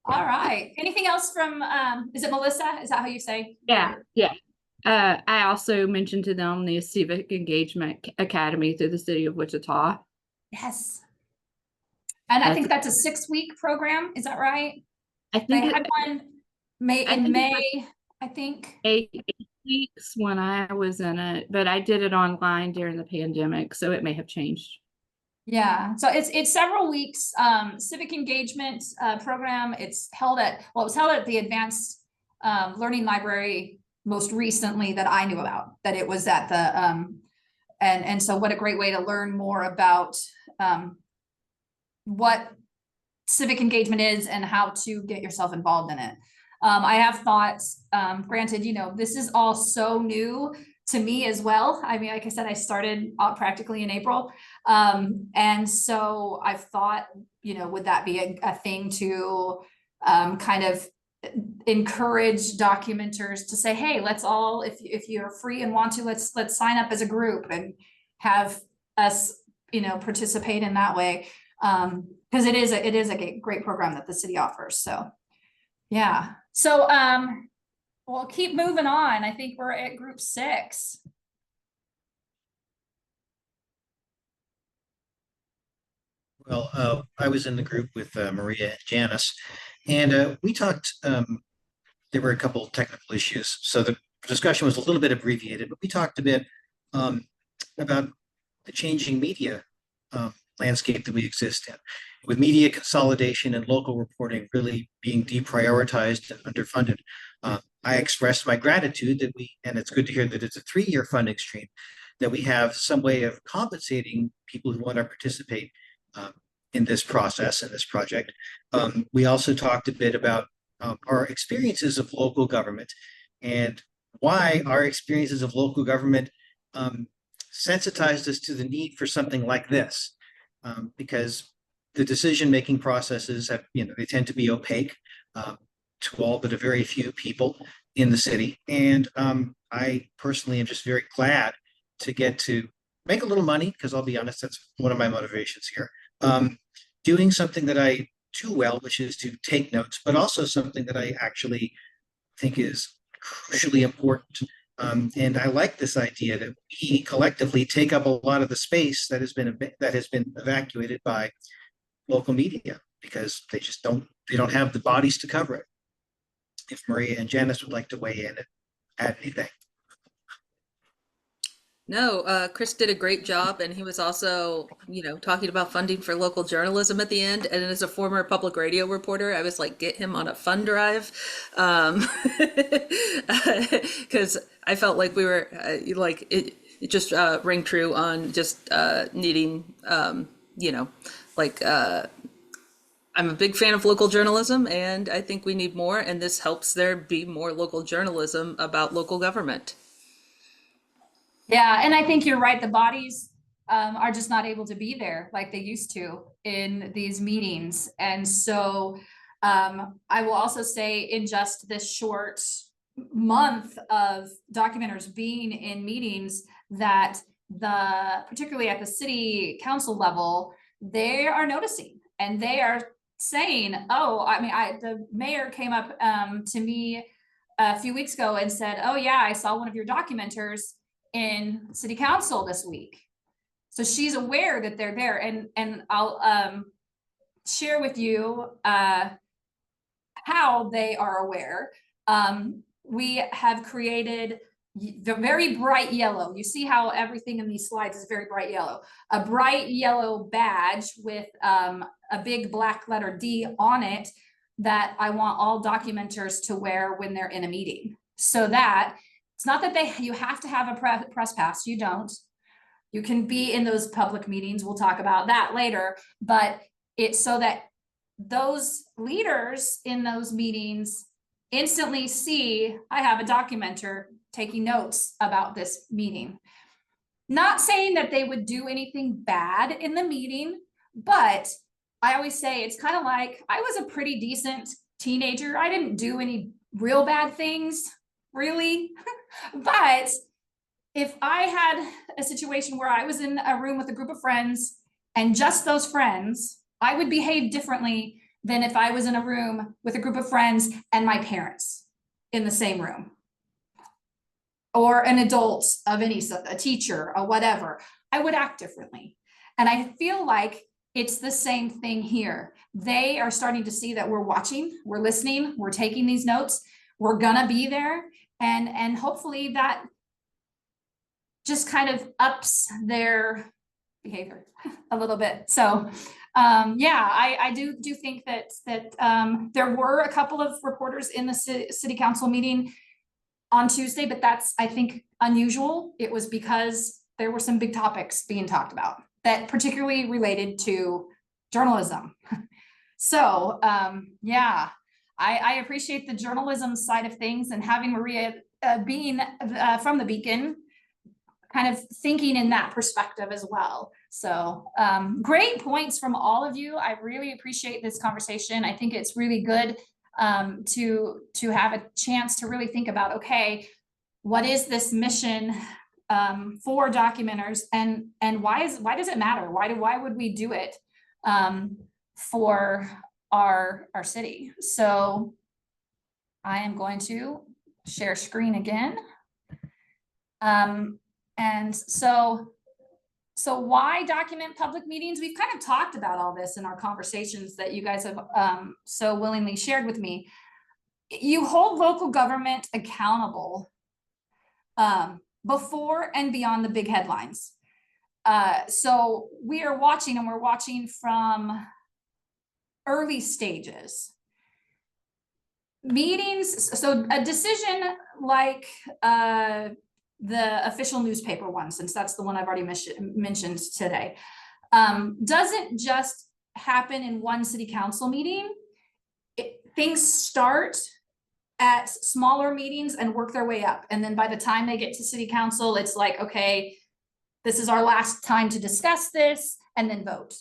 All right. Anything else from is it Melissa? Is that how you say? Yeah. I also mentioned to them the Civic Engagement Academy through the city of Wichita. Yes. And I think that's a 6-week program. Is that right? I think they had one in May, I think. 8 weeks when I was in it, but I did it online during the pandemic, so it may have changed. Yeah, so it's several weeks civic engagement program. It was held at the Advanced Learning Library most recently that I knew about, that it was at the and so what a great way to learn more about what civic engagement is and how to get yourself involved in it. I have thoughts, granted, this is all so new to me as well. I mean, like I said, I started practically in April. And so I've thought, would that be a thing to kind of encourage documenters to say, hey, let's all, if you're free and want to, let's sign up as a group and have us, participate in that way. Because it is a great program that the city offers. So yeah. So we'll keep moving on. I think we're at group 6. Well, I was in the group with Maria and Janice, and we talked, there were a couple of technical issues. So the discussion was a little bit abbreviated, but we talked a bit about the changing media landscape that we exist in, with media consolidation and local reporting really being deprioritized and underfunded. I expressed my gratitude that and it's good to hear that it's a 3-year funding stream, that we have some way of compensating people who want to participate in this process, in this project. We also talked a bit about our experiences of local government and why our experiences of local government sensitized us to the need for something like this. Because the decision-making processes have, they tend to be opaque to all but a very few people in the city. And I personally am just very glad to get to make a little money, because I'll be honest, that's one of my motivations here. Doing something that I do well, which is to take notes, but also something that I actually think is crucially important. And I like this idea that we collectively take up a lot of the space that has been evacuated by local media, because they don't have the bodies to cover it. If Maria and Janice would like to weigh in and add anything. No, Chris did a great job, and he was also, talking about funding for local journalism at the end. And as a former public radio reporter, I was like, get him on a fund drive, because I felt like we were it just rang true on just needing, I'm a big fan of local journalism, and I think we need more. And this helps there be more local journalism about local government. Yeah, and I think you're right. The bodies are just not able to be there like they used to in these meetings. And so I will also say, in just this short month of documenters being in meetings, that particularly at the city council level, they are noticing and they are saying, oh, I mean, the mayor came up to me a few weeks ago and said, oh yeah, I saw one of your documenters in city council this week. So she's aware that they're there, and I'll share with you how they are aware. We have created the very bright yellow. You see how everything in these slides is very bright yellow. A bright yellow badge with a big black letter D on it that I want all documenters to wear when they're in a meeting. So that it's not that you have to have a press pass. You don't. You can be in those public meetings. We'll talk about that later, but it's so that those leaders in those meetings instantly see, I have a documenter taking notes about this meeting. Not saying that they would do anything bad in the meeting, but I always say it's kind of like I was a pretty decent teenager. I didn't do any real bad things, really. But if I had a situation where I was in a room with a group of friends and just those friends, I would behave differently than if I was in a room with a group of friends and my parents in the same room. Or an adult of any sort, a teacher or whatever. I would act differently. And I feel like it's the same thing here. They are starting to see that we're watching, we're listening, we're taking these notes, we're gonna be there. And hopefully that just kind of ups their behavior a little bit. So yeah, I do think that there were a couple of reporters in the city council meeting on Tuesday, but that's, I think, unusual. It was because there were some big topics being talked about that particularly related to journalism. So yeah, I appreciate the journalism side of things, and having Maria being from the Beacon, kind of thinking in that perspective as well. So great points from all of you. I really appreciate this conversation. I think it's really good to have a chance to really think about, okay, what is this mission for documenters, and why does it matter? Why would we do it for our city? So I am going to share screen again. And so why document public meetings? We've kind of talked about all this in our conversations that you guys have so willingly shared with me. You hold local government accountable before and beyond the big headlines. So we are watching, and we're watching from early stages. Meetings, so a decision like the official newspaper one, since that's the one I've already mentioned today, doesn't just happen in one city council meeting. Things start at smaller meetings and work their way up. And then by the time they get to city council, it's like, okay, this is our last time to discuss this, and then vote.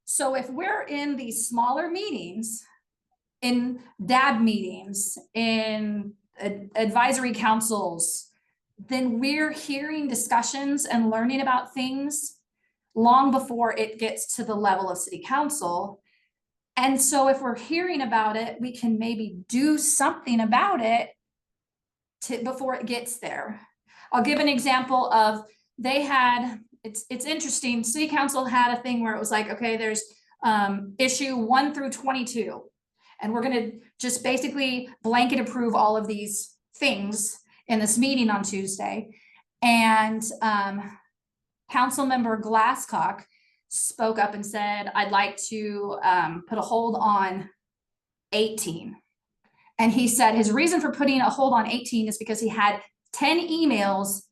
So if we're in these smaller meetings, in DAB meetings, in advisory councils, then we're hearing discussions and learning about things long before it gets to the level of city council. And so if we're hearing about it, we can maybe do something about it before it gets there. I'll give an example of, they had, it's interesting, city council had a thing where it was like, okay, there's issue 1 through 22. And we're gonna just basically blanket approve all of these things in this meeting on Tuesday. And council member Glasscock spoke up and said, I'd like to put a hold on 18. And he said his reason for putting a hold on 18 is because he had 10 emails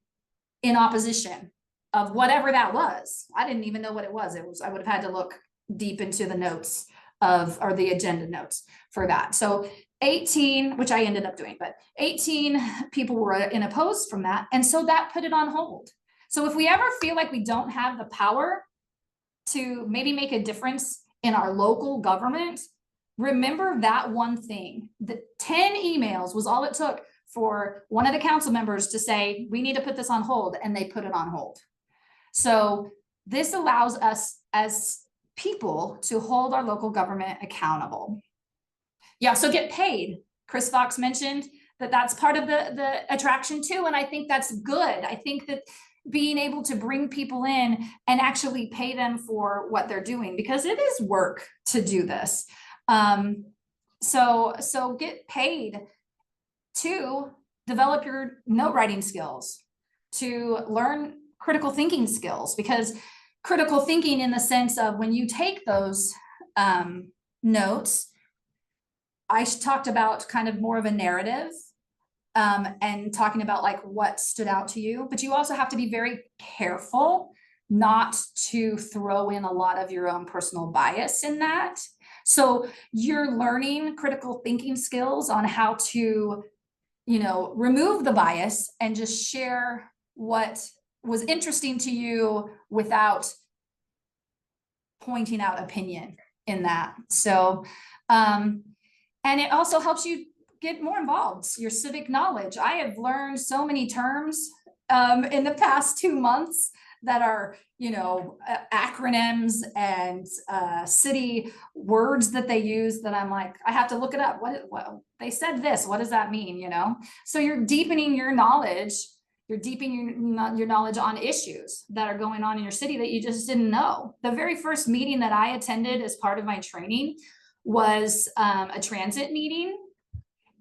in opposition of whatever that was. I didn't even know what it was. I would have had to look deep into the notes or the agenda notes for that. So 18, which I ended up doing, but 18 people were in opposed from that. And so that put it on hold. So if we ever feel like we don't have the power to maybe make a difference in our local government, remember that one thing. The 10 emails was all it took for one of the council members to say, we need to put this on hold, and they put it on hold. So this allows us as people to hold our local government accountable. You also get paid. Chris Fox mentioned that that's part of the attraction too. And I think that's good. I think that being able to bring people in and actually pay them for what they're doing, because it is work to do this. So get paid to develop your note writing skills, to learn critical thinking skills, because critical thinking in the sense of when you take those notes, I talked about kind of more of a narrative and talking about like what stood out to you, but you also have to be very careful not to throw in a lot of your own personal bias in that. So you're learning critical thinking skills on how to, you know, remove the bias and just share what was interesting to you without pointing out opinion in that. So, and it also helps you get more involved, your civic knowledge. I have learned so many terms in the past 2 months that are, you know, acronyms and city words that they use that I'm like, I have to look it up. What they said this, what does that mean, you know? So you're deepening your knowledge. You're deepening your knowledge on issues that are going on in your city that you just didn't know. The very first meeting that I attended as part of my training was a transit meeting.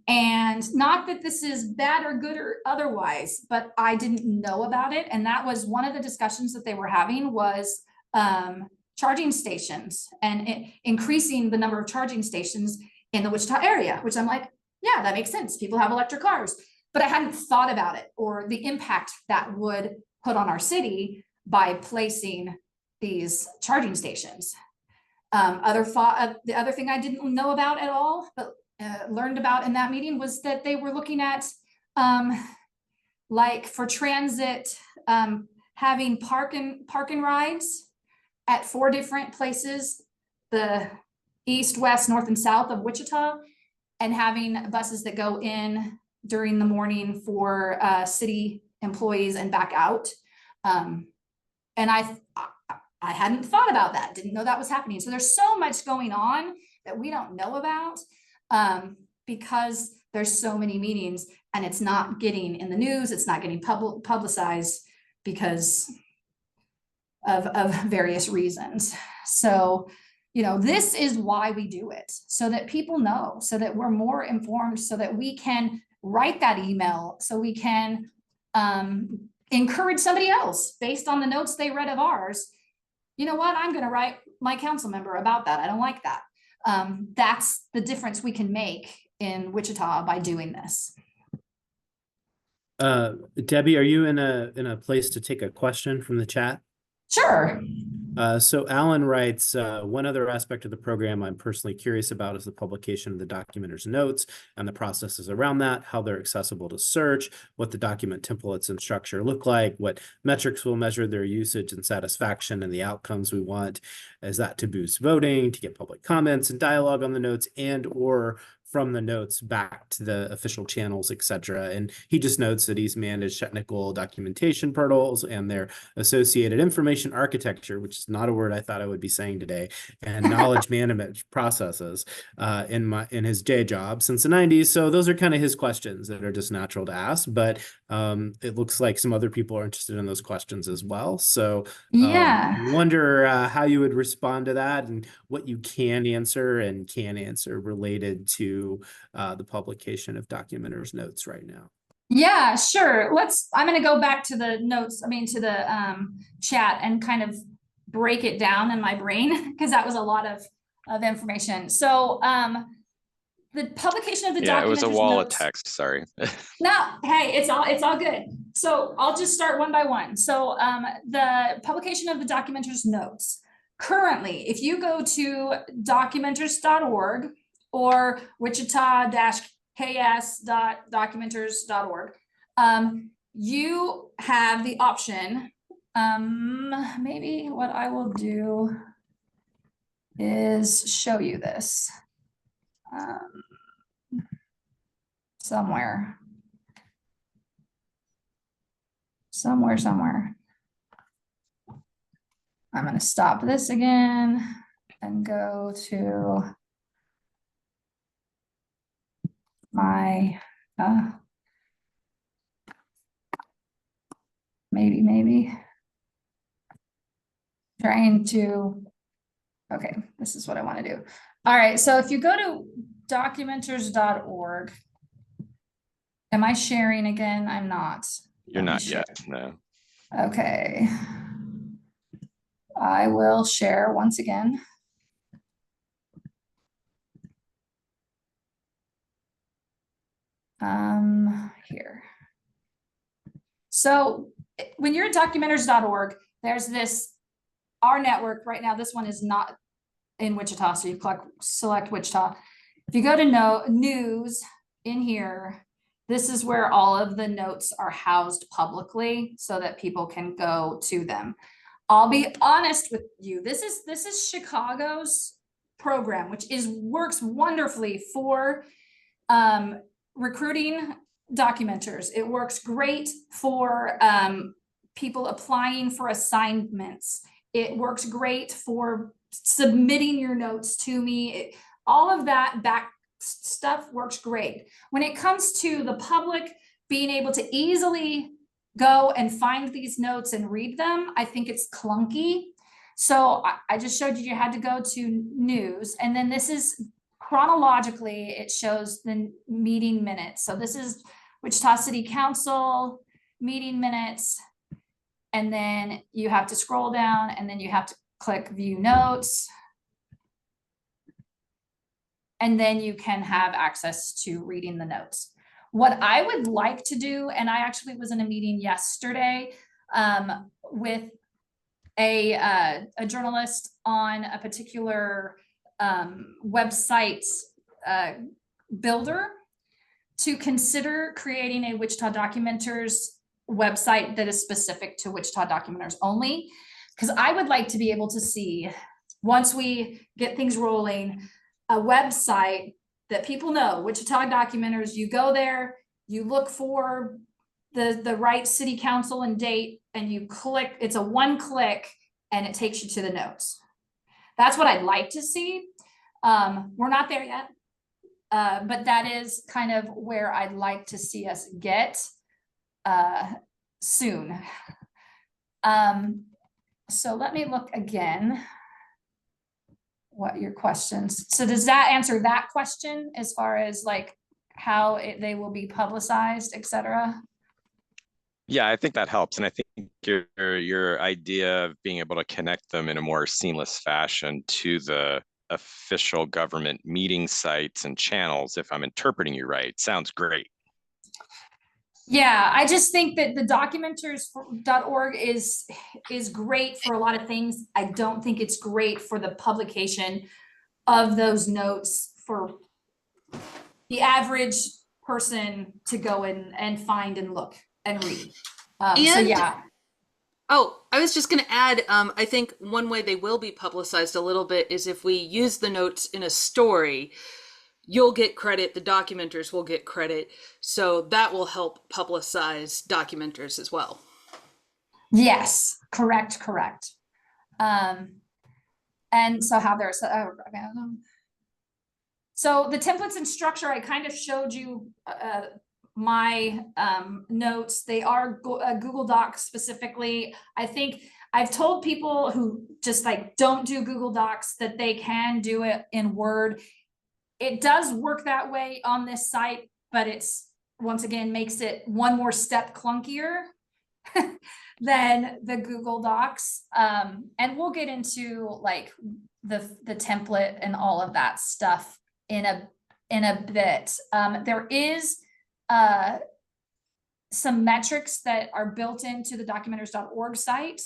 And not that this is bad or good or otherwise, but I didn't know about it. And that was one of the discussions that they were having was charging stations and increasing the number of charging stations in the Wichita area, which I'm like, yeah, that makes sense. People have electric cars. But I hadn't thought about it or the impact that would put on our city by placing these charging stations. The other thing I didn't know about at all, but learned about in that meeting was that they were looking at like for transit, having park and rides at 4 different places, the east, west, north, and south of Wichita, and having buses that go in during the morning for city employees and back out. And I hadn't thought about that, didn't know that was happening. So there's so much going on that we don't know about because there's so many meetings and it's not getting in the news, it's not getting publicized because of various reasons. So, you know, this is why we do it, so that people know, so that we're more informed, so that we can write that email, so we can encourage somebody else based on the notes they read of ours. You know what, I'm going to write my council member about that. I don't like that. That's the difference we can make in Wichita by doing this. Debbie, are you in a place to take a question from the chat? Sure. So Alan writes, one other aspect of the program I'm personally curious about is the publication of the documenter's notes and the processes around that, how they're accessible to search, what the document templates and structure look like, what metrics will measure their usage and satisfaction and the outcomes we want. Is that to boost voting, to get public comments and dialogue on the notes, and or from the notes back to the official channels, etc. And he just notes that he's managed technical documentation portals and their associated information architecture, which is not a word I thought I would be saying today, and knowledge management processes in his day job since the 90s. So those are kind of his questions that are just natural to ask, but it looks like some other people are interested in those questions as well. So yeah, wonder how you would respond to that and what you can answer and can't answer related to the publication of documenters notes right now. Yeah, sure. I'm going to go back to the notes, to the chat and kind of break it down in my brain because that was a lot of information. So the publication of the documenters, it was a wall notes, of text, sorry. No, hey, it's all good. So I'll just start one by one. So the publication of the documenters notes. Currently, if you go to documenters.org or wichita-ks.documenters.org, you have the option. Maybe what I will do is show you this somewhere. I'm going to stop this again. and go to my, maybe trying to, okay, this is what I want to do. All right, so if you go to documenters.org, am I sharing again? I'm not. You're not yet, no. Okay. I will share once again. Here. So when you're at documenters.org, there's this, our network right now, this one is not in Wichita, so you select Wichita. If you go to news in here, this is where all of the notes are housed publicly so that people can go to them. I'll be honest with you, this is Chicago's program, which works wonderfully for recruiting documenters. It works great for people applying for assignments. It works great for submitting your notes to me. All of that back stuff works great. When it comes to the public being able to easily go and find these notes and read them, I think it's clunky. So I just showed you had to go to news, and then this is chronologically, it shows the meeting minutes. So this is Wichita City Council meeting minutes. And then you have to scroll down, and then you have to click view notes. And then you can have access to reading the notes. What I would like to do, and I actually was in a meeting yesterday with a journalist on a particular website builder, to consider creating a Wichita Documenters website that is specific to Wichita Documenters only, because I would like to be able to see, once we get things rolling, a website that people know, Wichita Documenters, you go there, you look for the right city council and date, and you click, it's a one click, and it takes you to the notes. That's what I'd like to see. We're not there yet, but that is kind of where I'd like to see us get soon. So let me look again what your questions. So does that answer that question as far as like how they will be publicized, etc.? Yeah, I think that helps. And I think your idea of being able to connect them in a more seamless fashion to the official government meeting sites and channels, if I'm interpreting you right, sounds great. Yeah, I just think that the documenters.org is great for a lot of things. I don't think it's great for the publication of those notes for the average person to go in and find and look and read. So yeah. Oh, I was just going to add, I think one way they will be publicized a little bit is if we use the notes in a story, you'll get credit, the documenters will get credit. So that will help publicize documenters as well. Yes, correct. And so how there's, so the templates and structure, I kind of showed you my notes. They are Google Docs specifically. I think I've told people who just like don't do Google Docs that they can do it in Word. It does work that way on this site, but it's once again makes it one more step clunkier than the Google Docs. And we'll get into like the template and all of that stuff in a bit. There is some metrics that are built into the documenters.org site.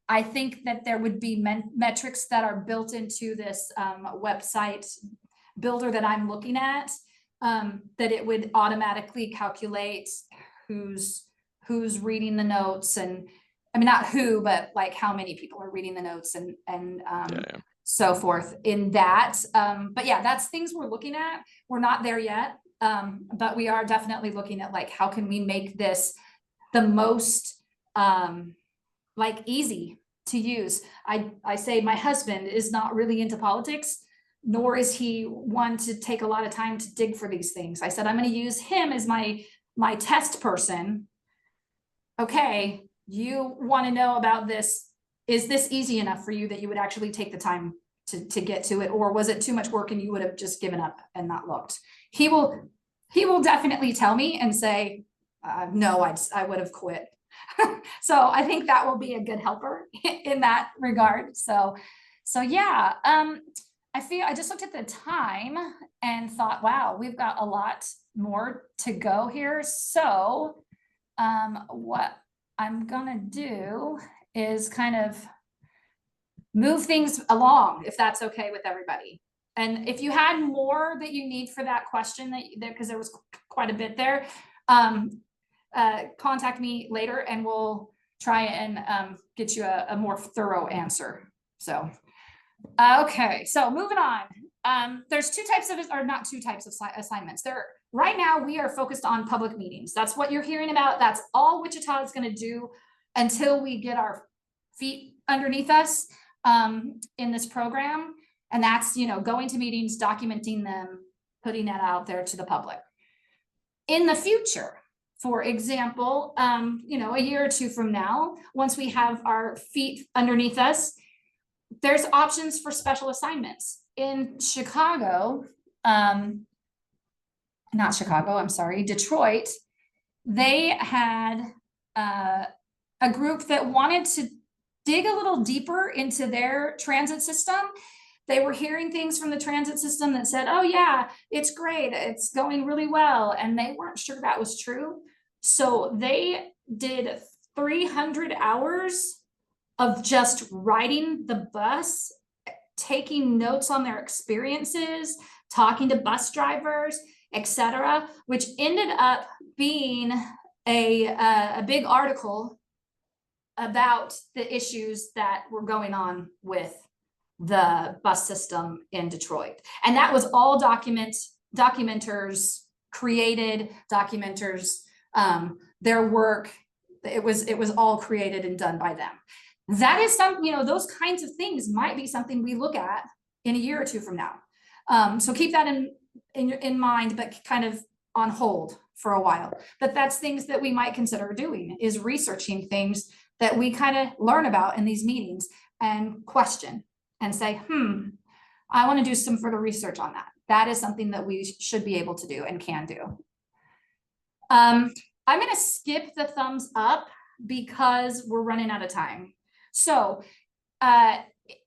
I think that there would be metrics that are built into this website builder that I'm looking at, that it would automatically calculate who's reading the notes, and I mean not who, but like how many people are reading the notes and so forth in that. But yeah, that's things we're looking at. We're not there yet, but we are definitely looking at like how can we make this the most like easy to use. I say my husband is not really into politics, nor is he one to take a lot of time to dig for these things. I said, I'm going to use him as my test person. Okay, you want to know about this. Is this easy enough for you that you would actually take the time to get to it? Or was it too much work and you would have just given up and not looked? He will definitely tell me and say, no, I would have quit. So I think that will be a good helper in that regard. So yeah, I just looked at the time and thought, wow, we've got a lot more to go here. So what I'm gonna do is kind of move things along, if that's okay with everybody. And if you had more that you need for that question because there was quite a bit there, contact me later and we'll try and get you a more thorough answer. So, okay, so moving on. There's two types of, or not two types of assignments. Right now we are focused on public meetings. That's what you're hearing about. That's all Wichita is going to do until we get our feet underneath us in this program. And that's, going to meetings, documenting them, putting that out there to the public. In the future, for example, a year or two from now, once we have our feet underneath us, there's options for special assignments. In Chicago, Detroit, they had a group that wanted to dig a little deeper into their transit system. They were hearing things from the transit system that said, oh yeah, it's great, it's going really well. And they weren't sure that was true. So they did 300 hours of just riding the bus, taking notes on their experiences, talking to bus drivers, etc., which ended up being a big article about the issues that were going on with the bus system in Detroit. And that was all documenters created, their work. It was all created and done by them. That is those kinds of things might be something we look at in a year or two from now. So keep that in mind, but kind of on hold for a while. But that's things that we might consider doing, is researching things that we kind of learn about in these meetings and question and say, I want to do some further research on that. That is something that we should be able to do and can do. I'm going to skip the thumbs up because we're running out of time. So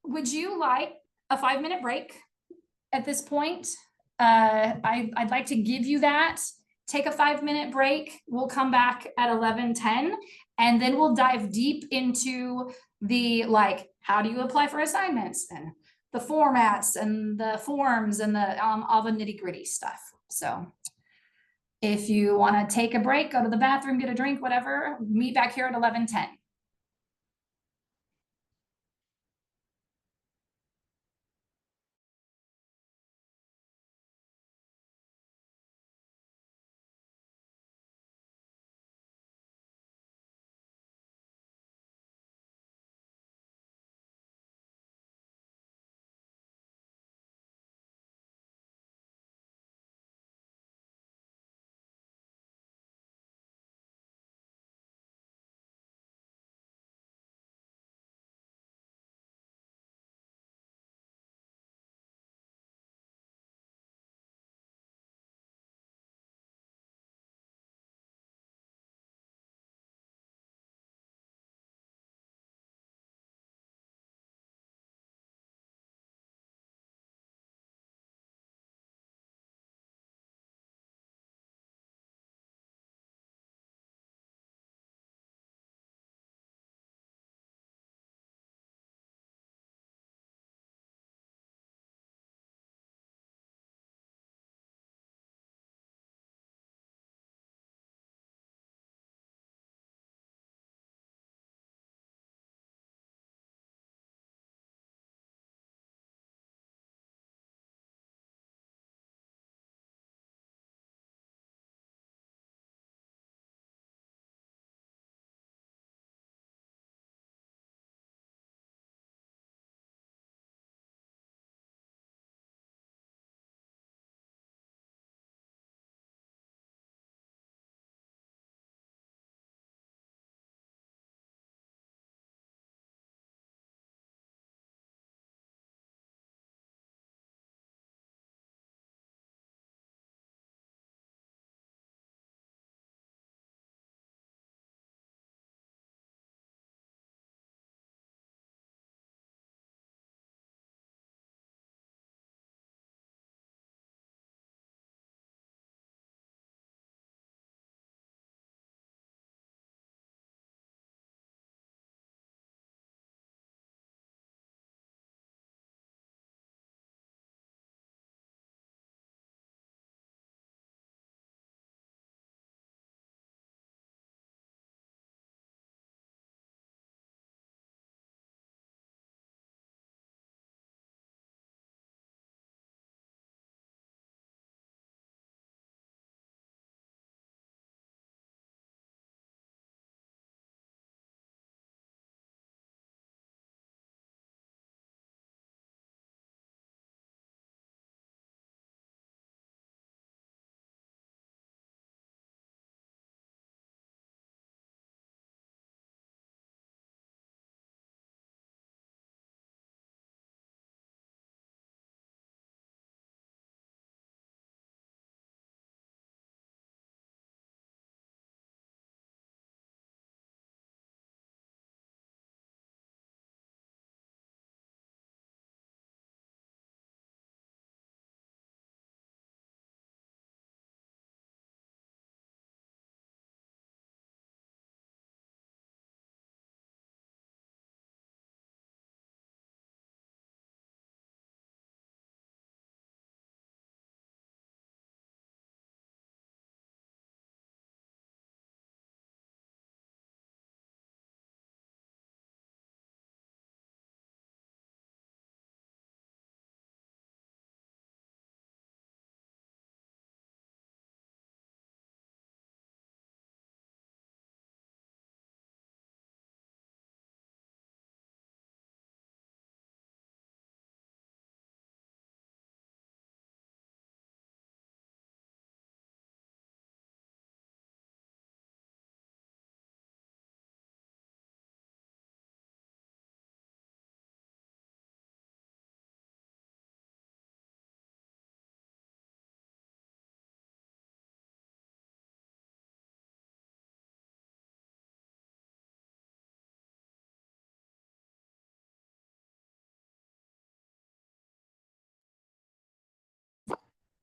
would you like a 5-minute break at this point? I'd like to give you that. Take a 5-minute break. We'll come back at 11:10, and then we'll dive deep into the, how do you apply for assignments and the formats and the forms and all the nitty-gritty stuff. So if you want to take a break, go to the bathroom, get a drink, whatever, meet back here at 11:10.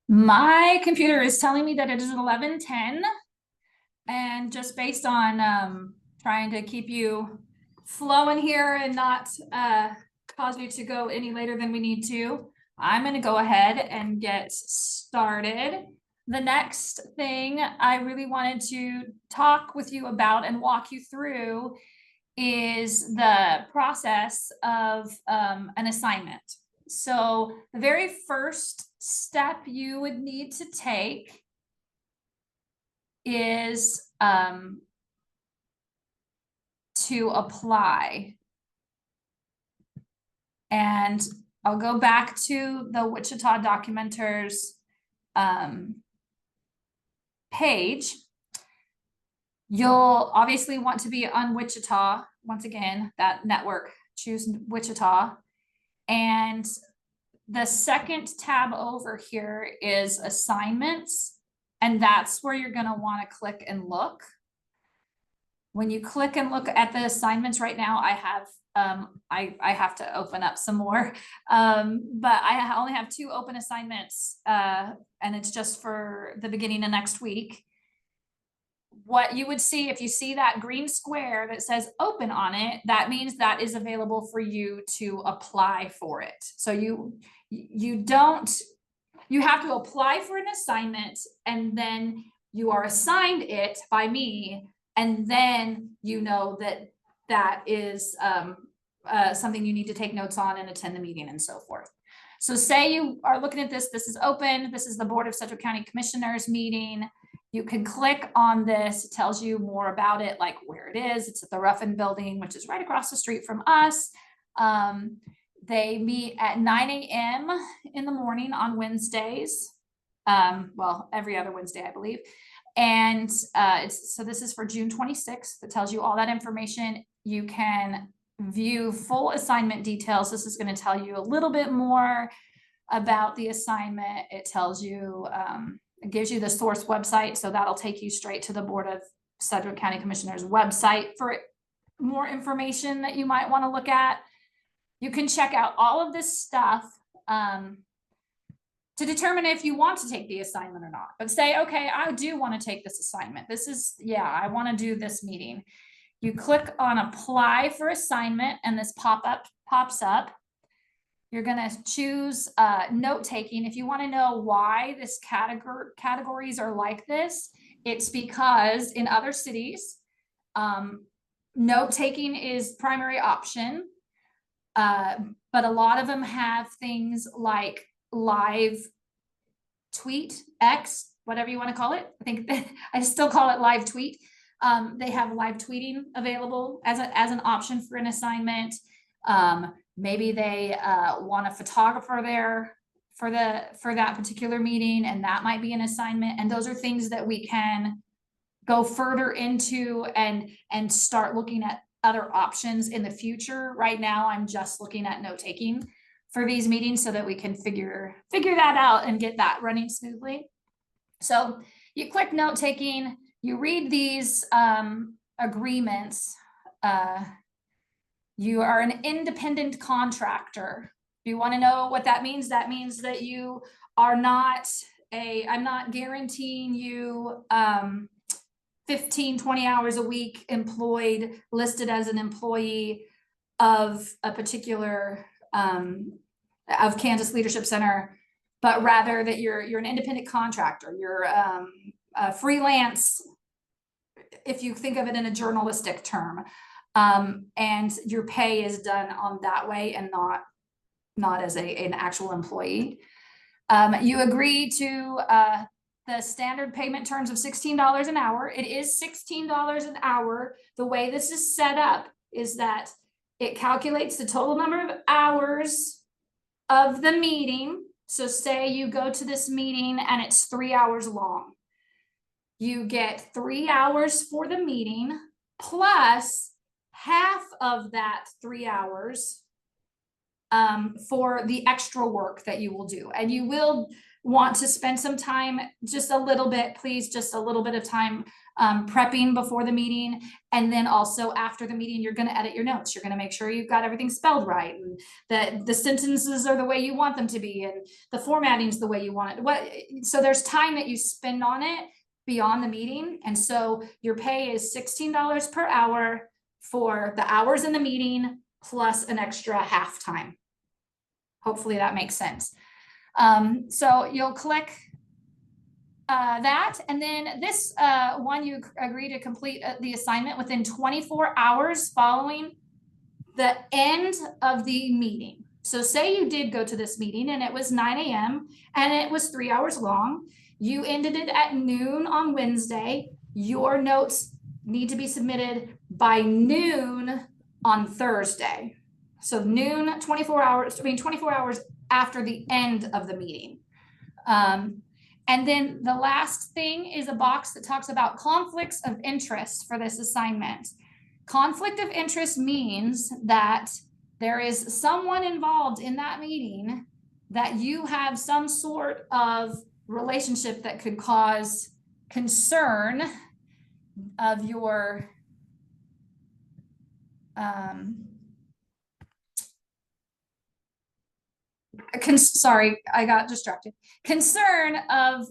My computer is telling me that it is 11:10. And just based on trying to keep you flowing here and not cause you to go any later than we need to, I'm going to go ahead and get started. The next thing I really wanted to talk with you about and walk you through is the process of an assignment. So the very first step you would need to take is to apply. And I'll go back to the Wichita Documenters page. You'll obviously want to be on Wichita. Once again, that network, choose Wichita. And the second tab over here is assignments. And that's where you're going to want to click and look. When you click and look at the assignments right now, I have I have to open up some more, but I only have 2 open assignments, and it's just for the beginning of next week. What you would see, if you see that green square that says open on it, that means that is available for you to apply for it. So you have to apply for an assignment, and then you are assigned it by me, and then you know that that is something you need to take notes on and attend the meeting and so forth. So say you are looking at this, this is open, this is the Board of Sedgwick County Commissioners meeting. You can click on this, it tells you more about it, like where it is. It's at the Ruffin Building, which is right across the street from us. They meet at 9 a.m. in the morning on Wednesdays. Well, every other Wednesday, I believe. And so this is for June 26th. That tells you all that information. You can view full assignment details. This is going to tell you a little bit more about the assignment. It tells you, it gives you the source website. So that'll take you straight to the Board of Sedgwick County Commissioners website for more information that you might want to look at. You can check out all of this stuff to determine if you want to take the assignment or not. But say, okay, I do want to take this assignment. This is, yeah, I want to do this meeting. You click on apply for assignment and this pop-up pops up. You're going to choose note taking. If you want to know why this categories are like this, it's because in other cities, note taking is primary option. But a lot of them have things like live tweet, X, whatever you want to call it. I think I still call it live tweet. They have live tweeting available as an option for an assignment. Maybe they want a photographer there for that particular meeting, and that might be an assignment. And those are things that we can go further into and start looking at other options in the future. Right now, I'm just looking at note taking for these meetings so that we can figure that out and get that running smoothly. So you click note taking, you read these agreements. You are an independent contractor. If you want to know what that means that you are not I'm not guaranteeing you 15, 20 hours a week employed, listed as an employee of a particular, of Kansas Leadership Center, but rather that you're an independent contractor. You're a freelance, if you think of it in a journalistic term, and your pay is done on that way and not as an actual employee. You agree to the standard payment terms of $16 an hour. It is $16 an hour. The way this is set up is that it calculates the total number of hours of the meeting. So say you go to this meeting and it's 3 hours long. You get 3 hours for the meeting plus half of that 3 hours for the extra work that you will do. And you will want to spend some time, just a little bit, please, just a little bit of time prepping before the meeting. And then also after the meeting, you're going to edit your notes. You're going to make sure you've got everything spelled right, and that the sentences are the way you want them to be, and the formatting's the way you want it. So there's time that you spend on it beyond the meeting. And so your pay is $16 per hour for the hours in the meeting, plus an extra half time. Hopefully that makes sense. So you'll click that, and then this one, you agree to complete the assignment within 24 hours following the end of the meeting. So say you did go to this meeting and it was 9 a.m. and it was 3 hours long. You ended it at noon on Wednesday. Your notes need to be submitted by noon on Thursday. So noon, 24 hours after the end of the meeting. And then the last thing is a box that talks about conflicts of interest for this assignment. Conflict of interest means that there is someone involved in that meeting that you have some sort of relationship that could cause concern of your sorry, I got distracted. Concern of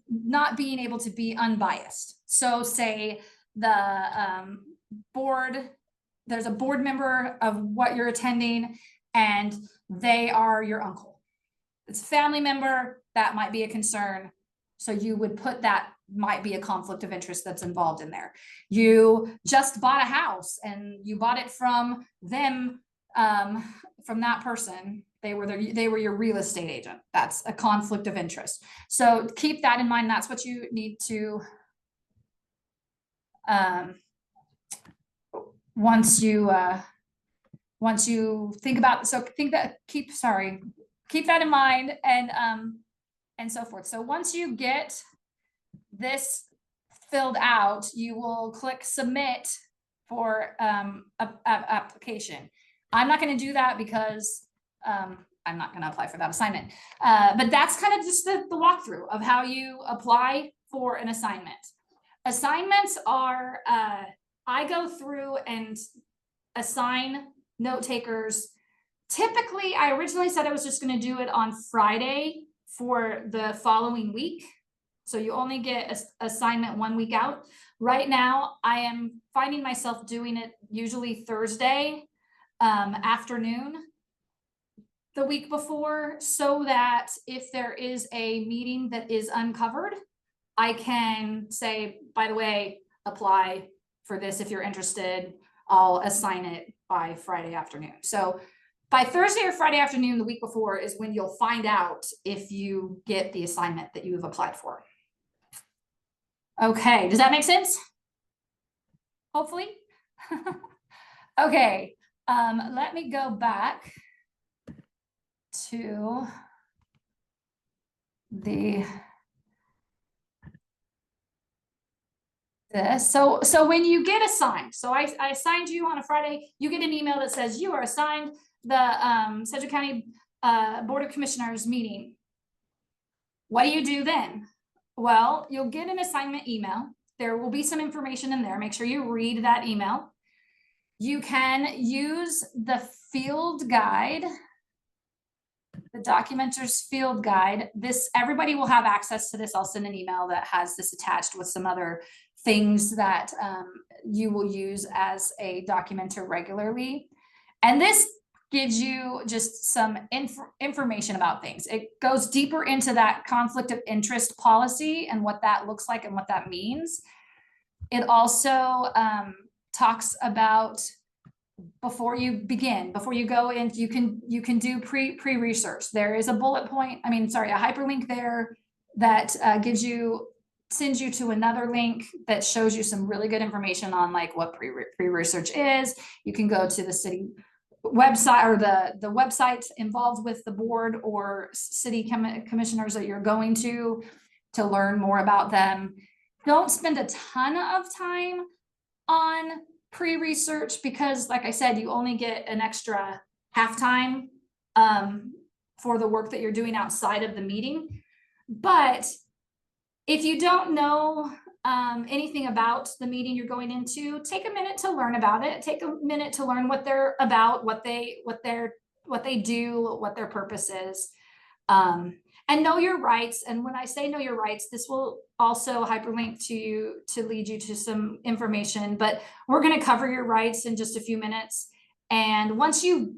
not being able to be unbiased. So say the board, there's a board member of what you're attending and they are your uncle. It's a family member, that might be a concern. So you would put that might be a conflict of interest that's involved in there. You just bought a house and you bought it from them, from that person. They were your real estate agent. That's a conflict of interest. So keep that in mind. That's what you need to, once you think about, so keep that in mind, and so forth. So once you get this filled out, you will click submit for application. I'm not going to do that because I'm not going to apply for that assignment. But that's kind of just the walkthrough of how you apply for an assignment. Assignments are, I go through and assign note takers. Typically, I originally said I was just going to do it on Friday for the following week. So you only get an assignment 1 week out. Right now, I am finding myself doing it usually Thursday afternoon the week before, so that if there is a meeting that is uncovered, I can say, by the way, apply for this if you're interested. I'll assign it by Friday afternoon. So by Thursday or Friday afternoon the week before is when you'll find out if you get the assignment that you have applied for. Okay, does that make sense? Hopefully. Okay, let me go back to this. So when you get assigned, so I assigned you on a Friday, you get an email that says you are assigned the Sedgwick County Board of Commissioners meeting. What do you do then? Well, you'll get an assignment email. There will be some information in there. Make sure you read that email. You can use the field guide, the Documenters field guide. Everybody will have access to this. I'll send an email that has this attached with some other things that you will use as a documenter regularly. And this gives you just some information about things. It goes deeper into that conflict of interest policy and what that looks like and what that means. It also talks about before you go in, you can do pre-research. There is a bullet point, a hyperlink there that sends you to another link that shows you some really good information on like what pre-research is. You can go to the city website or the website involved with the board or city commissioners that you're going to learn more about them. Don't spend a ton of time on pre-research because, like I said, you only get an extra halftime for the work that you're doing outside of the meeting. But if you don't know anything about the meeting you're going into, take a minute to learn about it. Take a minute to learn what they're about, what they do, what their purpose is. And know your rights. And when I say know your rights, this will also hyperlink to lead you to some information, but we're going to cover your rights in just a few minutes. And once you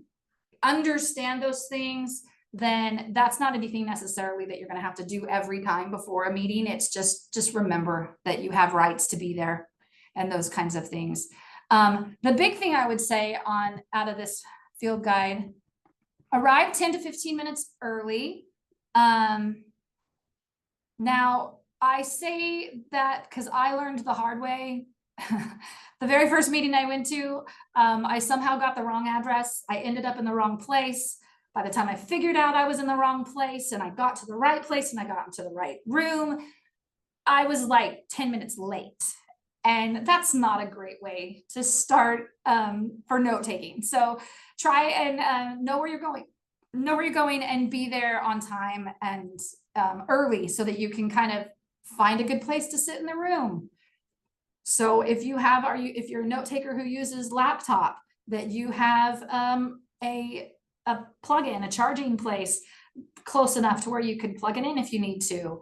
understand those things, then that's not anything necessarily that you're going to have to do every time before a meeting. It's just remember that you have rights to be there and those kinds of things. The big thing I would say out of this field guide, arrive 10 to 15 minutes early. Now I say that because I learned the hard way. The very first meeting I went to, I somehow got the wrong address. I ended up in the wrong place. By the time I figured out I was in the wrong place and I got to the right place and I got into the right room, I was like 10 minutes late. And that's not a great way to start for note taking. So try and know where you're going. Know where you're going and be there on time and early so that you can kind of find a good place to sit in the room. So if you're a note taker who uses laptop, that you have a plug-in, a charging place close enough to where you can plug it in if you need to.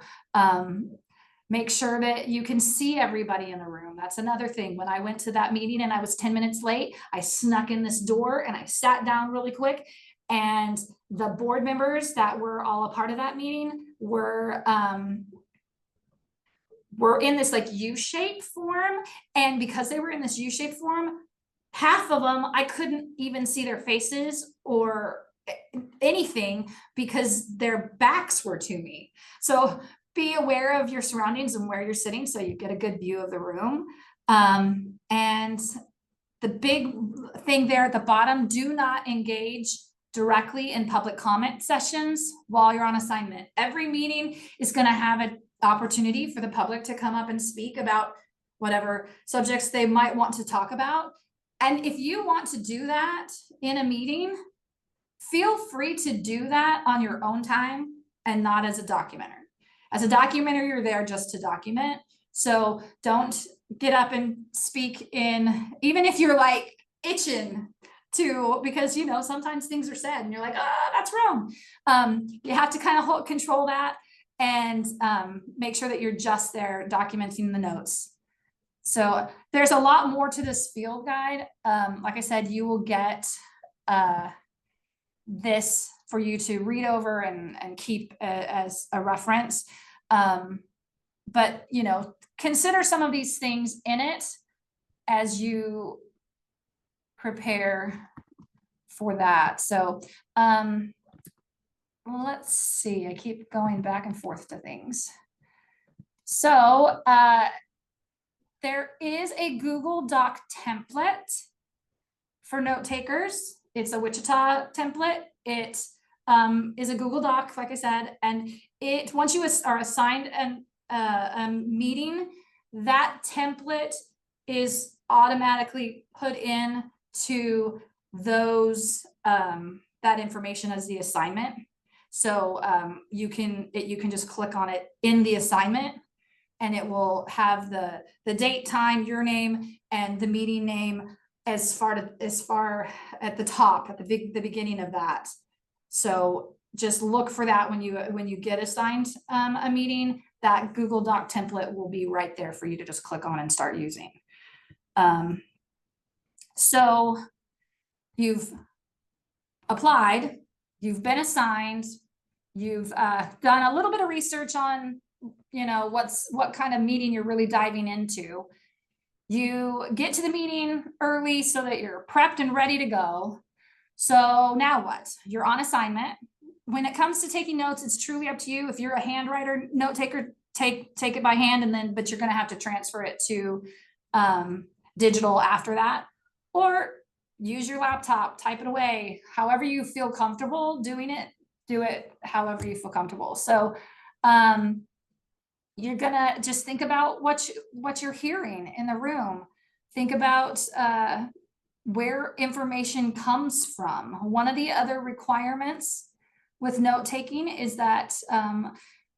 Make sure that you can see everybody in the room. That's another thing. When I went to that meeting and I was 10 minutes late, I snuck in this door and I sat down really quick. And the board members that were all a part of that meeting were in this like U-shaped form. And because they were in this U-shaped form, half of them, I couldn't even see their faces or anything because their backs were to me. So be aware of your surroundings and where you're sitting so you get a good view of the room. And the big thing there at the bottom, do not engage directly in public comment sessions while you're on assignment. Every meeting is going to have an opportunity for the public to come up and speak about whatever subjects they might want to talk about. And if you want to do that in a meeting, feel free to do that on your own time and not as a documenter. As a documenter, you're there just to document. So don't get up and speak even if you're like itching to, because sometimes things are said and you're like, that's wrong. You have to kind of control that and make sure that you're just there documenting the notes. So there's a lot more to this field guide. Like I said, you will get this for you to read over and keep as a reference. But consider some of these things in it as you prepare for that. So let's see, I keep going back and forth to things. So there is a Google Doc template for note takers. It's a Wichita template. It is a Google Doc, like I said, and once you are assigned a meeting, that template is automatically put in to that information as the assignment. So you can just click on it in the assignment and it will have the date, time, your name, and the meeting name as far at the top, at the beginning of that. So just look for that when you get assigned a meeting. That Google Doc template will be right there for you to just click on and start using. So you've applied, you've been assigned, you've done a little bit of research on what kind of meeting you're really diving into. You get to the meeting early so that you're prepped and ready to go. So now what? You're on assignment. When it comes to taking notes, it's truly up to you. If you're a handwriter, note taker, take it by hand, but you're going to have to transfer it to digital after that, or use your laptop, type it away. However you feel comfortable doing it, do it however you feel comfortable. So you're gonna just think about what you're hearing in the room. Think about where information comes from. One of the other requirements with note taking is that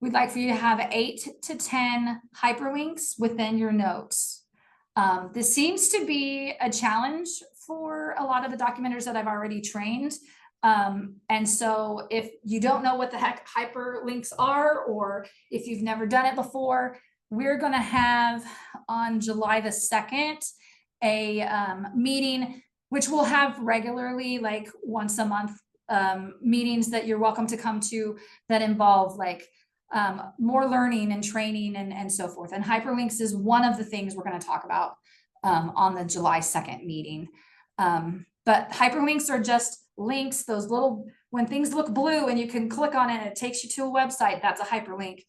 we'd like for you to have 8 to 10 hyperlinks within your notes. This seems to be a challenge for a lot of the documenters that I've already trained. And so if you don't know what the heck hyperlinks are, or if you've never done it before, we're going to have on July the 2nd, a meeting, which we'll have regularly, like once a month, meetings that you're welcome to come to that involve like more learning and training and so forth. And hyperlinks is one of the things we're going to talk about on the July 2nd meeting. But hyperlinks are just links, those little, when things look blue and you can click on it and it takes you to a website, that's a hyperlink.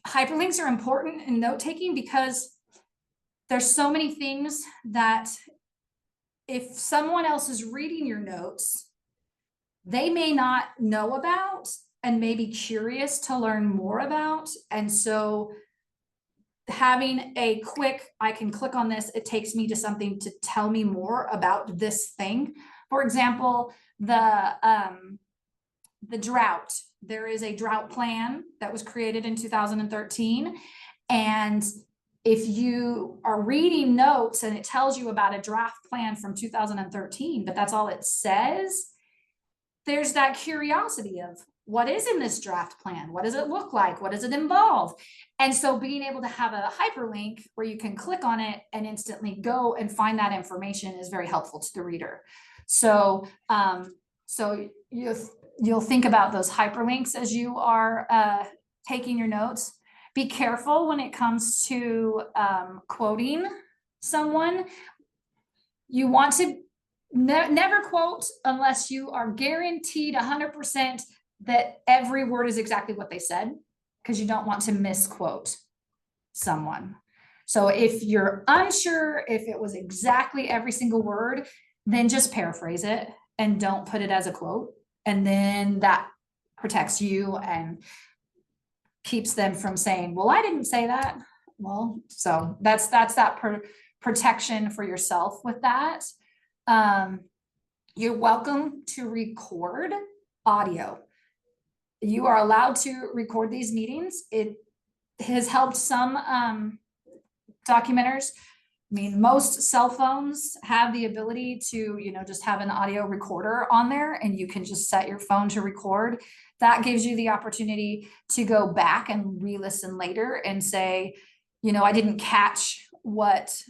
Hyperlinks are important in note-taking because there's so many things that if someone else is reading your notes, they may not know about and may be curious to learn more about. And so having a quick, I can click on this, it takes me to something to tell me more about this thing. For example, the drought. There is a drought plan that was created in 2013. And if you are reading notes and it tells you about a draft plan from 2013, but that's all it says, there's that curiosity of what is in this draft plan? What does it look like? What does it involve? And so being able to have a hyperlink where you can click on it and instantly go and find that information is very helpful to the reader. So, you'll think about those hyperlinks as you are taking your notes. Be careful when it comes to quoting someone. You want to never quote unless you are guaranteed 100% that every word is exactly what they said, because you don't want to misquote someone. So if you're unsure if it was exactly every single word, then just paraphrase it and don't put it as a quote. And then that protects you and keeps them from saying, well, I didn't say that. Well, so that's that protection for yourself with that. You're welcome to record audio. You are allowed to record these meetings. It has helped some documenters. I mean, most cell phones have the ability to, just have an audio recorder on there and you can just set your phone to record. That gives you the opportunity to go back and re-listen later and say, I didn't catch what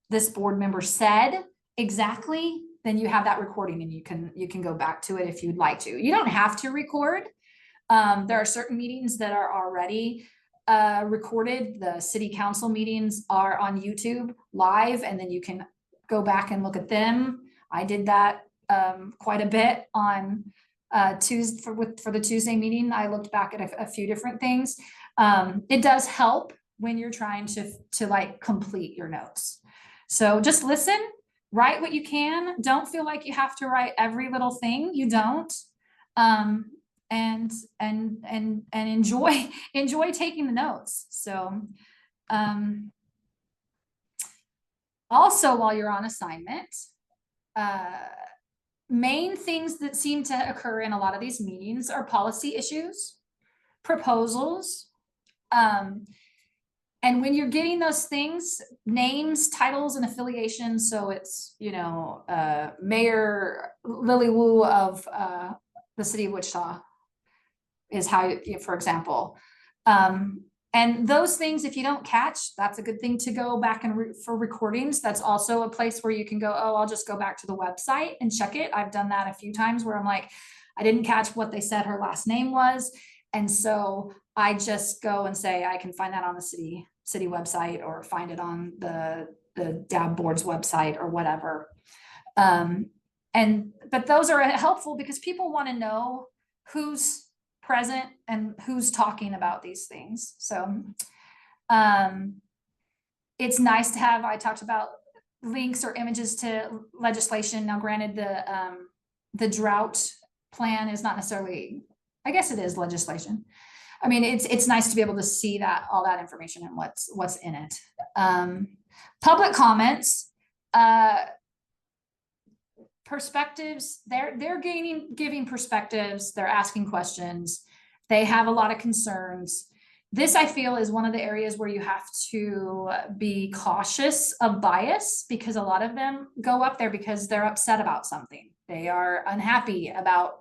this board member said exactly. Then you have that recording and you can go back to it if you'd like to. You don't have to record. There are certain meetings that are already recorded. The city council meetings are on YouTube live, and then you can go back and look at them. I did that quite a bit on Tuesday for the Tuesday meeting. I looked back at a few different things. It does help when you're trying to like complete your notes. So just listen, write what you can. Don't feel like you have to write every little thing. You don't. And enjoy taking the notes. So also while you're on assignment, main things that seem to occur in a lot of these meetings are policy issues, proposals, and when you're getting those things, names, titles, and affiliations, so it's, Mayor Lily Wu of the city of Wichita is how, for example. And those things, if you don't catch, that's a good thing to go back and for recordings. That's also a place where you can go, oh, I'll just go back to the website and check it. I've done that a few times where I'm like, I didn't catch what they said her last name was. And so I just go and say, I can find that on the city website or find it on the DAB board's website or whatever. But those are helpful because people want to know who's present and who's talking about these things. So it's nice to have, I talked about links or images to legislation. Now, granted, the drought plan is not necessarily, I guess it is legislation. I mean, it's nice to be able to see that all that information and what's in it. Public comments, perspectives, they're giving perspectives, they're asking questions. They have a lot of concerns. This, I feel, is one of the areas where you have to be cautious of bias, because a lot of them go up there because they're upset about something. They are unhappy about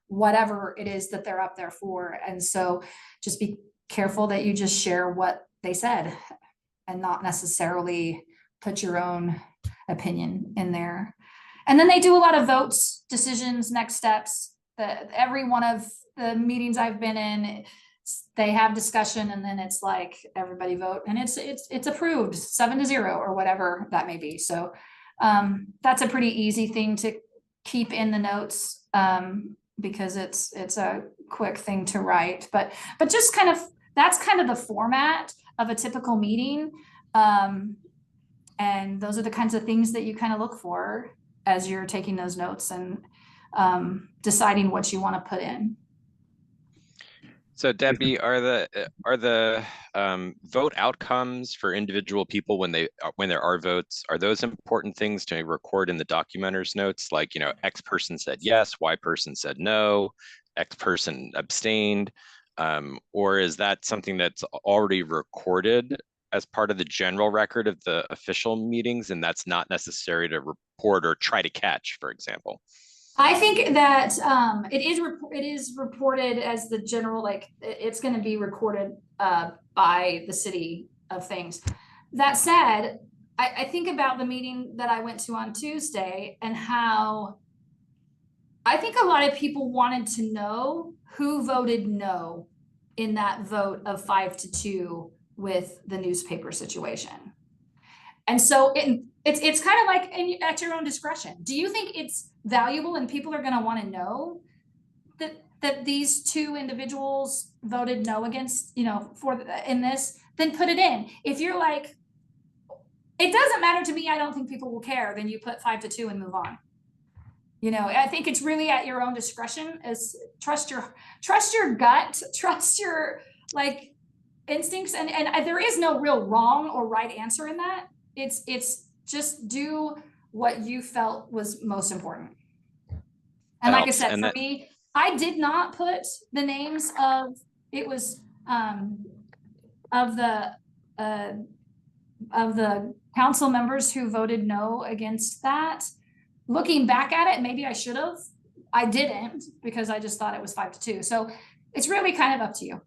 whatever it is that they're up there for. And so just be careful that you just share what they said and not necessarily put your own opinion in there. And then they do a lot of votes, decisions, next steps. Every one of the meetings I've been in, they have discussion, and then it's like everybody vote, and it's approved 7-0 or whatever that may be. So that's a pretty easy thing to keep in the notes, because it's a quick thing to write. But just kind of, that's kind of the format of a typical meeting. And those are the kinds of things that you kind of look for as you're taking those notes and deciding what you want to put in. So Debbie, are the vote outcomes for individual people when there are votes, are those important things to record in the documenter's notes? Like, you know, X person said yes, Y person said no, X person abstained, or is that something that's already recorded as part of the general record of the official meetings, and that's not necessary to report or try to catch, for example? I think that it is reported as the general, like it's going to be recorded by the city of things. That said, I think about the meeting that I went to on Tuesday and how I think a lot of people wanted to know who voted no in that vote of 5-2 with the newspaper situation. And so it's kind of like at your own discretion. Do you think it's valuable and people are going to want to know that these two individuals voted no against, you know, in this? Then put it in. If you're like, it doesn't matter to me, I don't think people will care, then you put 5-2 and move on. You know, I think it's really at your own discretion. Is trust your gut, trust your like instincts, and there is no real wrong or right answer in that. It's just do what you felt was most important. And like I said, for me, I did not put the names of, it was of the council members who voted no against that. Looking back at it, maybe I should have. I didn't, because I just thought it was 5-2. So it's really kind of up to you.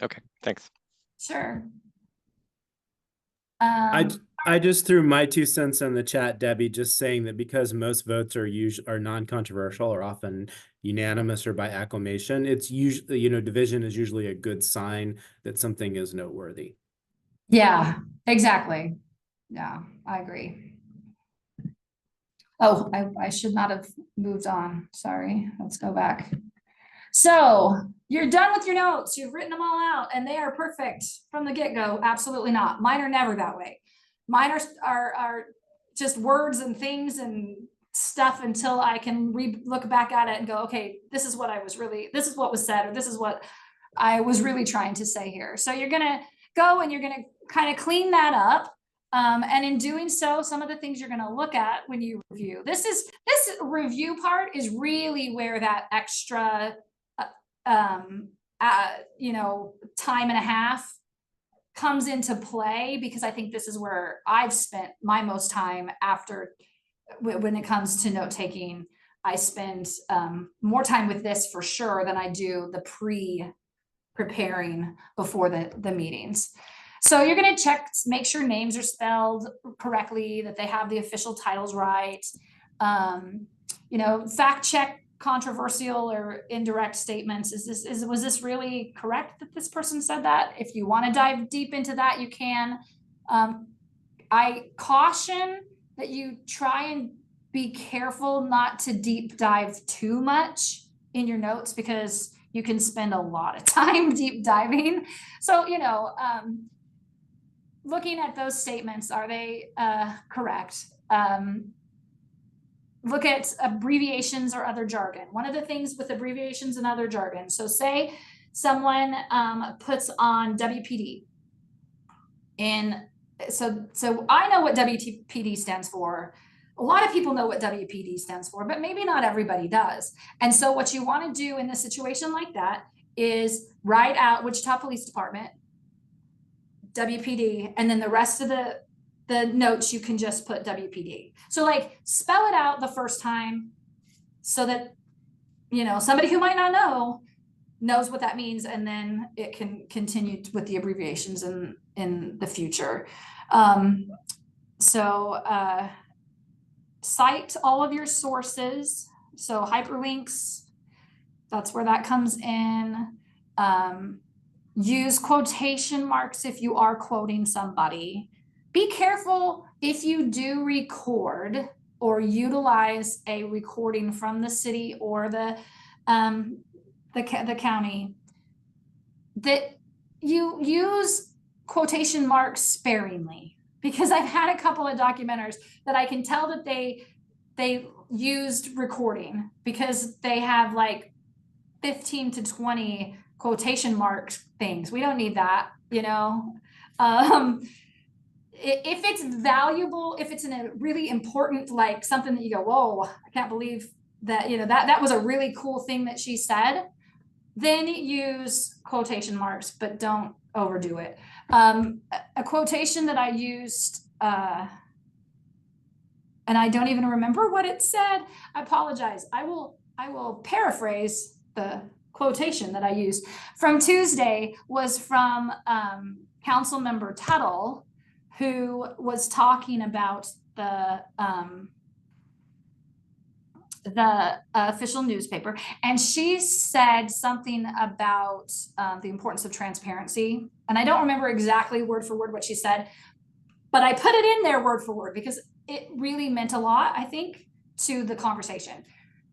Okay, thanks. Sure. I just threw my 2 cents in the chat, Debbie, just saying that because most votes are non-controversial or often unanimous or by acclamation, it's usually, you know, division is usually a good sign that something is noteworthy. Yeah, exactly. Yeah, I agree. Oh, I should not have moved on. Sorry. Let's go back. So you're done with your notes. You've written them all out and they are perfect from the get-go. Absolutely not. Mine are never that way. Mine are just words and things and stuff until I can look back at it and go, okay, this is what was said, or this is what I was really trying to say here. So you're going to go and you're going to kind of clean that up. And in doing so, some of the things you're going to look at when you review, this review part is really where that extra, you know, time and a half comes into play, because I think this is where I've spent my most time after, when it comes to note taking. I spend more time with this for sure than I do the preparing before the meetings. So you're going to check, make sure names are spelled correctly, that they have the official titles right. You know, fact check controversial or indirect statements. Was this really correct that this person said that? If you want to dive deep into that, you can. I caution that you try and be careful not to deep dive too much in your notes, because you can spend a lot of time deep diving. So, you know, looking at those statements, are they correct? Look at abbreviations or other jargon. One of the things with abbreviations and other jargon, so say someone puts on WPD. So I know what WPD stands for, a lot of people know what WPD stands for, but maybe not everybody does. And so what you want to do in a situation like that is write out Wichita Police Department, WPD, and then the rest of the notes you can just put WPD. So like spell it out the first time so that, you know, somebody who might not know knows what that means, and then it can continue with the abbreviations in the future. Cite all of your sources. So hyperlinks, that's where that comes in. Use quotation marks if you are quoting somebody. Be careful if you do record or utilize a recording from the city or the county, that you use quotation marks sparingly, because I've had a couple of documenters that I can tell that they used recording because they have like 15 to 20 quotation marks things. We don't need that, you know. If it's valuable, if it's in a really important, like something that you go, whoa, I can't believe that, you know, that was a really cool thing that she said, then use quotation marks, but don't overdo it. A quotation that I used, and I don't even remember what it said. I apologize. I will paraphrase the quotation that I used from Tuesday. Was from Council Member Tuttle, who was talking about the official newspaper, and she said something about the importance of transparency. And I don't remember exactly word for word what she said, but I put it in there word for word because it really meant a lot, I think, to the conversation.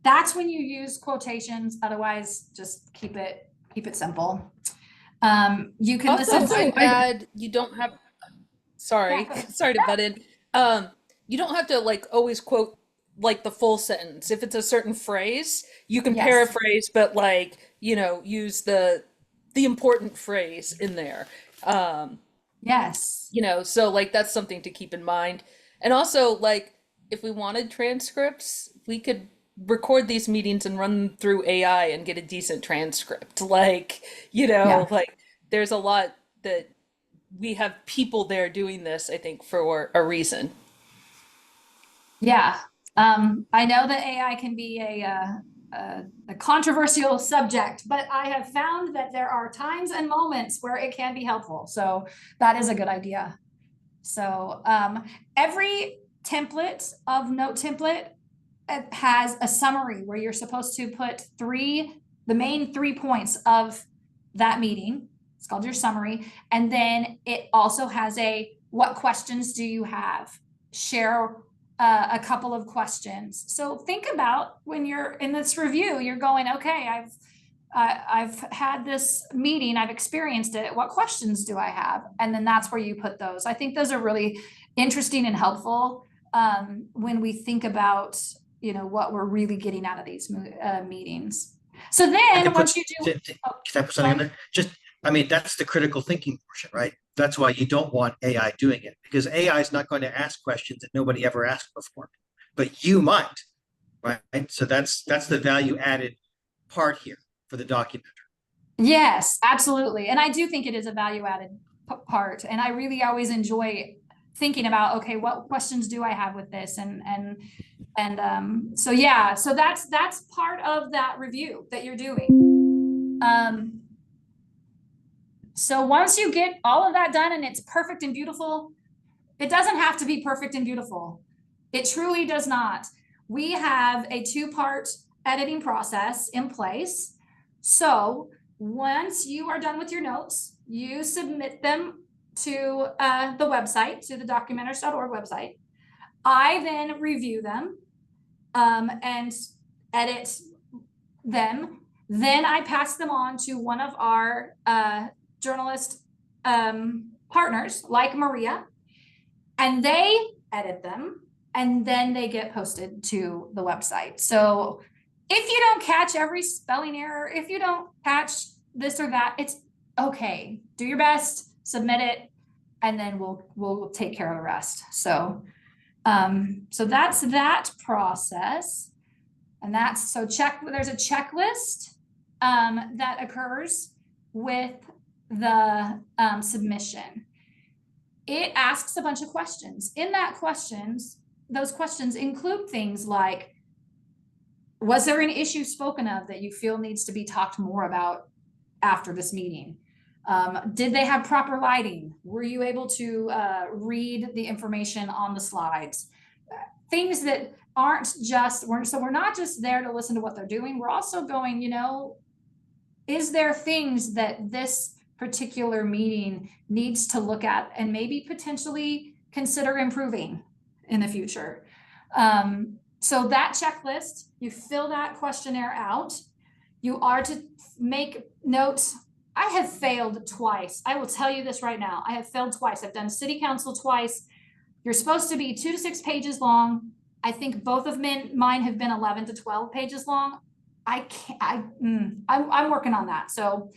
That's when you use quotations. Otherwise, just keep it simple. You can Also, listen to add, you don't have, sorry, sorry to butt in. You don't have to like always quote like the full sentence. If it's a certain phrase, you can paraphrase, but like, you know, use the important phrase in there. Yes. You know, so like that's something to keep in mind. And also, like, if we wanted transcripts, we could record these meetings and run them through AI and get a decent transcript. Like, you know, like there's a lot that we have people there doing this, I think, for a reason. Yeah. I know that AI can be a controversial subject, but I have found that there are times and moments where it can be helpful. So that is a good idea. So every template of note template has a summary where you're supposed to put the main 3 points of that meeting. It's called your summary. And then it also has what questions do you have? Share a couple of questions. So think about when you're in this review, you're going, okay, I've had this meeting, I've experienced it. What questions do I have? And then that's where you put those. I think those are really interesting and helpful when we think about, you know, what we're really getting out of these meetings. So then once you do, can I put something in there? Just, I mean, that's the critical thinking portion, right? That's why you don't want AI doing it, because AI is not going to ask questions that nobody ever asked before, but you might, right? So that's the value added part here for the documenter. Yes, absolutely. And I do think it is a value added part. And I really always enjoy thinking about, okay, what questions do I have with this? So yeah, so that's part of that review that you're doing. So once you get all of that done and it's perfect and beautiful, it doesn't have to be perfect and beautiful. It truly does not. We have a 2-part editing process in place. So once you are done with your notes, you submit them to the website, to the documenters.org website. I then review them and edit them. Then I pass them on to one of our journalist partners, like Maria, and they edit them, and then they get posted to the website. So if you don't catch every spelling error, if you don't catch this or that, it's okay. Do your best, submit it, and then we'll take care of the rest. So So that's that process. And that's, so there's a checklist that occurs with the submission. It asks a bunch of questions. In those questions include things like, was there an issue spoken of that you feel needs to be talked more about after this meeting? Did they have proper lighting? Were you able to read the information on the slides? Things that aren't just, we're not just there to listen to what they're doing. We're also going, is there things that this particular meeting needs to look at and maybe potentially consider improving in the future? So that checklist, you fill that questionnaire out. You are to make notes. I have failed twice. I will tell you this right now. I have failed twice. I've done city council twice. You're supposed to be 2 to 6 pages long. I think both of mine have been 11 to 12 pages long. I'm working on that. So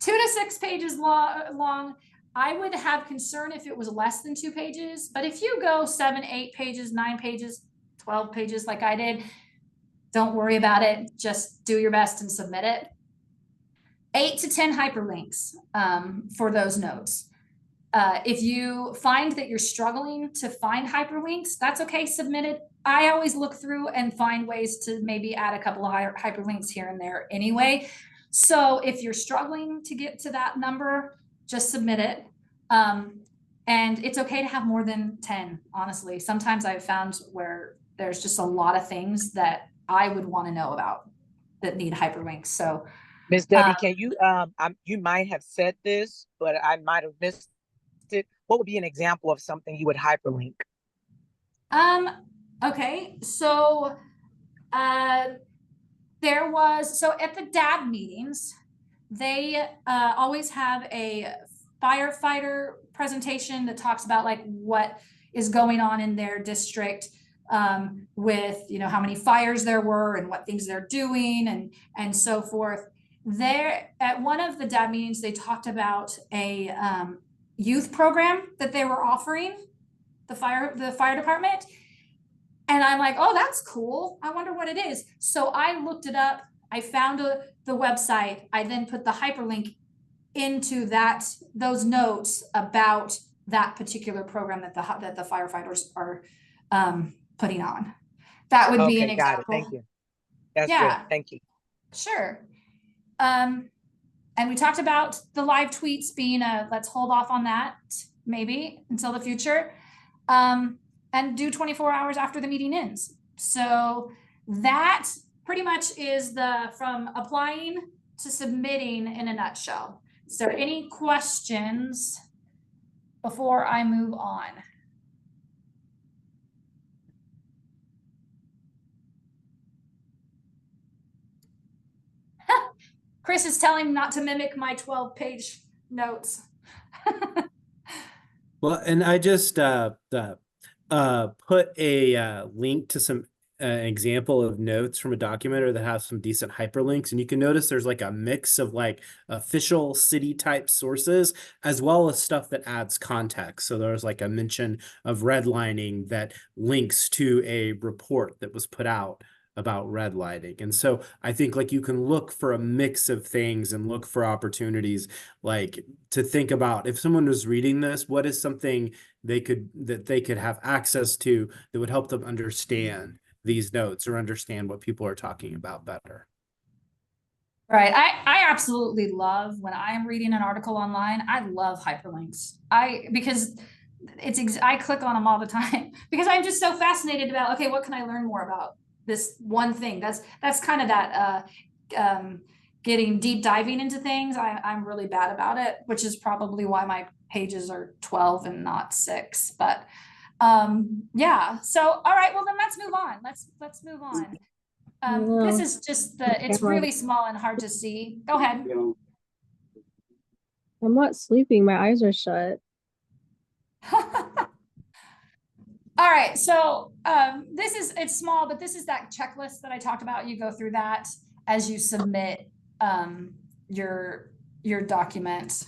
2 to 6 pages long. I would have concern if it was less than 2 pages, but if you go 7, 8 pages, 9 pages, 12 pages like I did, don't worry about it. Just do your best and submit it. 8 to 10 hyperlinks for those notes. If you find that you're struggling to find hyperlinks, that's okay, submit it. I always look through and find ways to maybe add a couple of hyperlinks here and there anyway. So if you're struggling to get to that number, just submit it. And it's okay to have more than 10, honestly. Sometimes I've found where there's just a lot of things that I would want to know about that need hyperlinks. So Miss Debbie, can you, you might have said this, but I might have missed it. What would be an example of something you would hyperlink? Okay, so there was, so at the DAB meetings, they always have a firefighter presentation that talks about like what is going on in their district, with, how many fires there were and what things they're doing and so forth. There, at one of the DAB meetings, they talked about a youth program that they were offering, the fire department. And I'm like, oh, that's cool. I wonder what it is. So I looked it up. I found the website. I then put the hyperlink into those notes about that particular program that the firefighters are putting on. That would be an example. Got it. Thank you. That's good. Thank you. Sure. And we talked about the live tweets being let's hold off on that maybe until the future. And do 24 hours after the meeting ends. So that pretty much is from applying to submitting in a nutshell. Is there any questions before I move on? Chris is telling me not to mimic my 12-page notes. Well, and I just put a link to some example of notes from a documenter that have some decent hyperlinks, and you can notice there's like a mix of like official city type sources as well as stuff that adds context. So there's like a mention of redlining that links to a report that was put out about redlining. And so I think like you can look for a mix of things and look for opportunities like to think about if someone was reading this, what is something they could have access to that would help them understand these notes or understand what people are talking about better. Right. I absolutely love when I am reading an article online, I love hyperlinks. Because I click on them all the time because I'm just so fascinated about, okay, what can I learn more about this one thing? That's kind of that getting deep diving into things. I'm really bad about it, which is probably why my pages are 12 and not 6. But yeah. So all right, well then let's move on. Let's move on. This is just it's really small and hard to see. Go ahead. I'm not sleeping. My eyes are shut. All right, so it's small, but this is that checklist that I talked about. You go through that as you submit your document.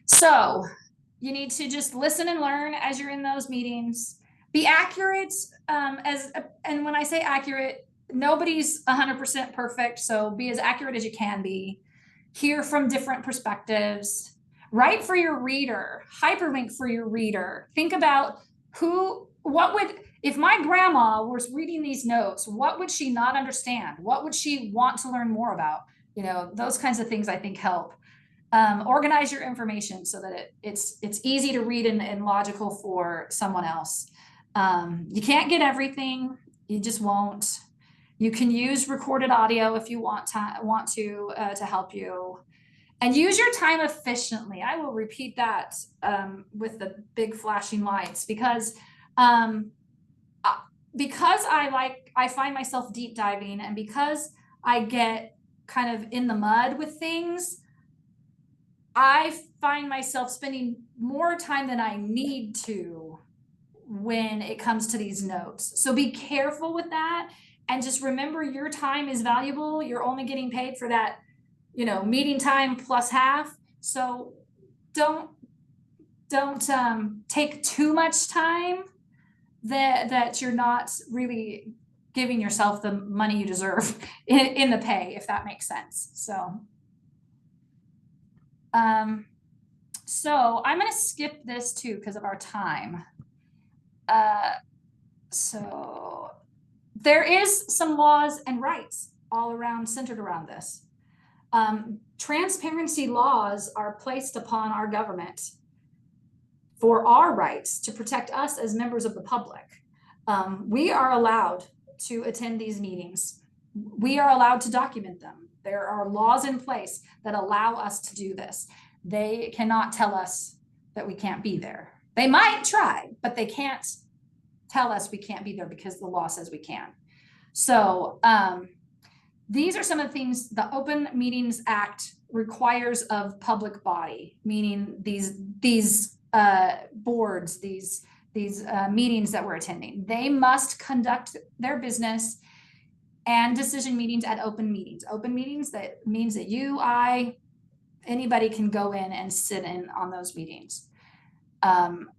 So You need to just listen and learn as you're in those meetings. Be accurate, and when I say accurate, nobody's 100% perfect, so be as accurate as you can be. Hear from different perspectives. Write for your reader, hyperlink for your reader. Think about if my grandma was reading these notes, what would she not understand? What would she want to learn more about? Those kinds of things I think help. Organize your information so that it's easy to read and logical for someone else. You can't get everything. You just won't. You can use recorded audio if you want to help you. And use your time efficiently. I will repeat that with the big flashing lights because I find myself deep diving, and because I get kind of in the mud with things, I find myself spending more time than I need to when it comes to these notes. So be careful with that, and just remember your time is valuable. You're only getting paid for that, meeting time plus half. So don't take too much time that you're not really giving yourself the money you deserve in the pay, if that makes sense. So I'm going to skip this too because of our time. So there is some laws and rights centered around this. Transparency laws are placed upon our government for our rights to protect us as members of the public. We are allowed to attend these meetings. We are allowed to document them. There are laws in place that allow us to do this. They cannot tell us that we can't be there. They might try, but they can't tell us we can't be there because the law says we can. So these are some of the things the Open Meetings Act requires of public body, meaning these boards, these meetings that we're attending. They must conduct their business and decision meetings at open meetings. Open meetings, that means that you, anybody can go in and sit in on those meetings.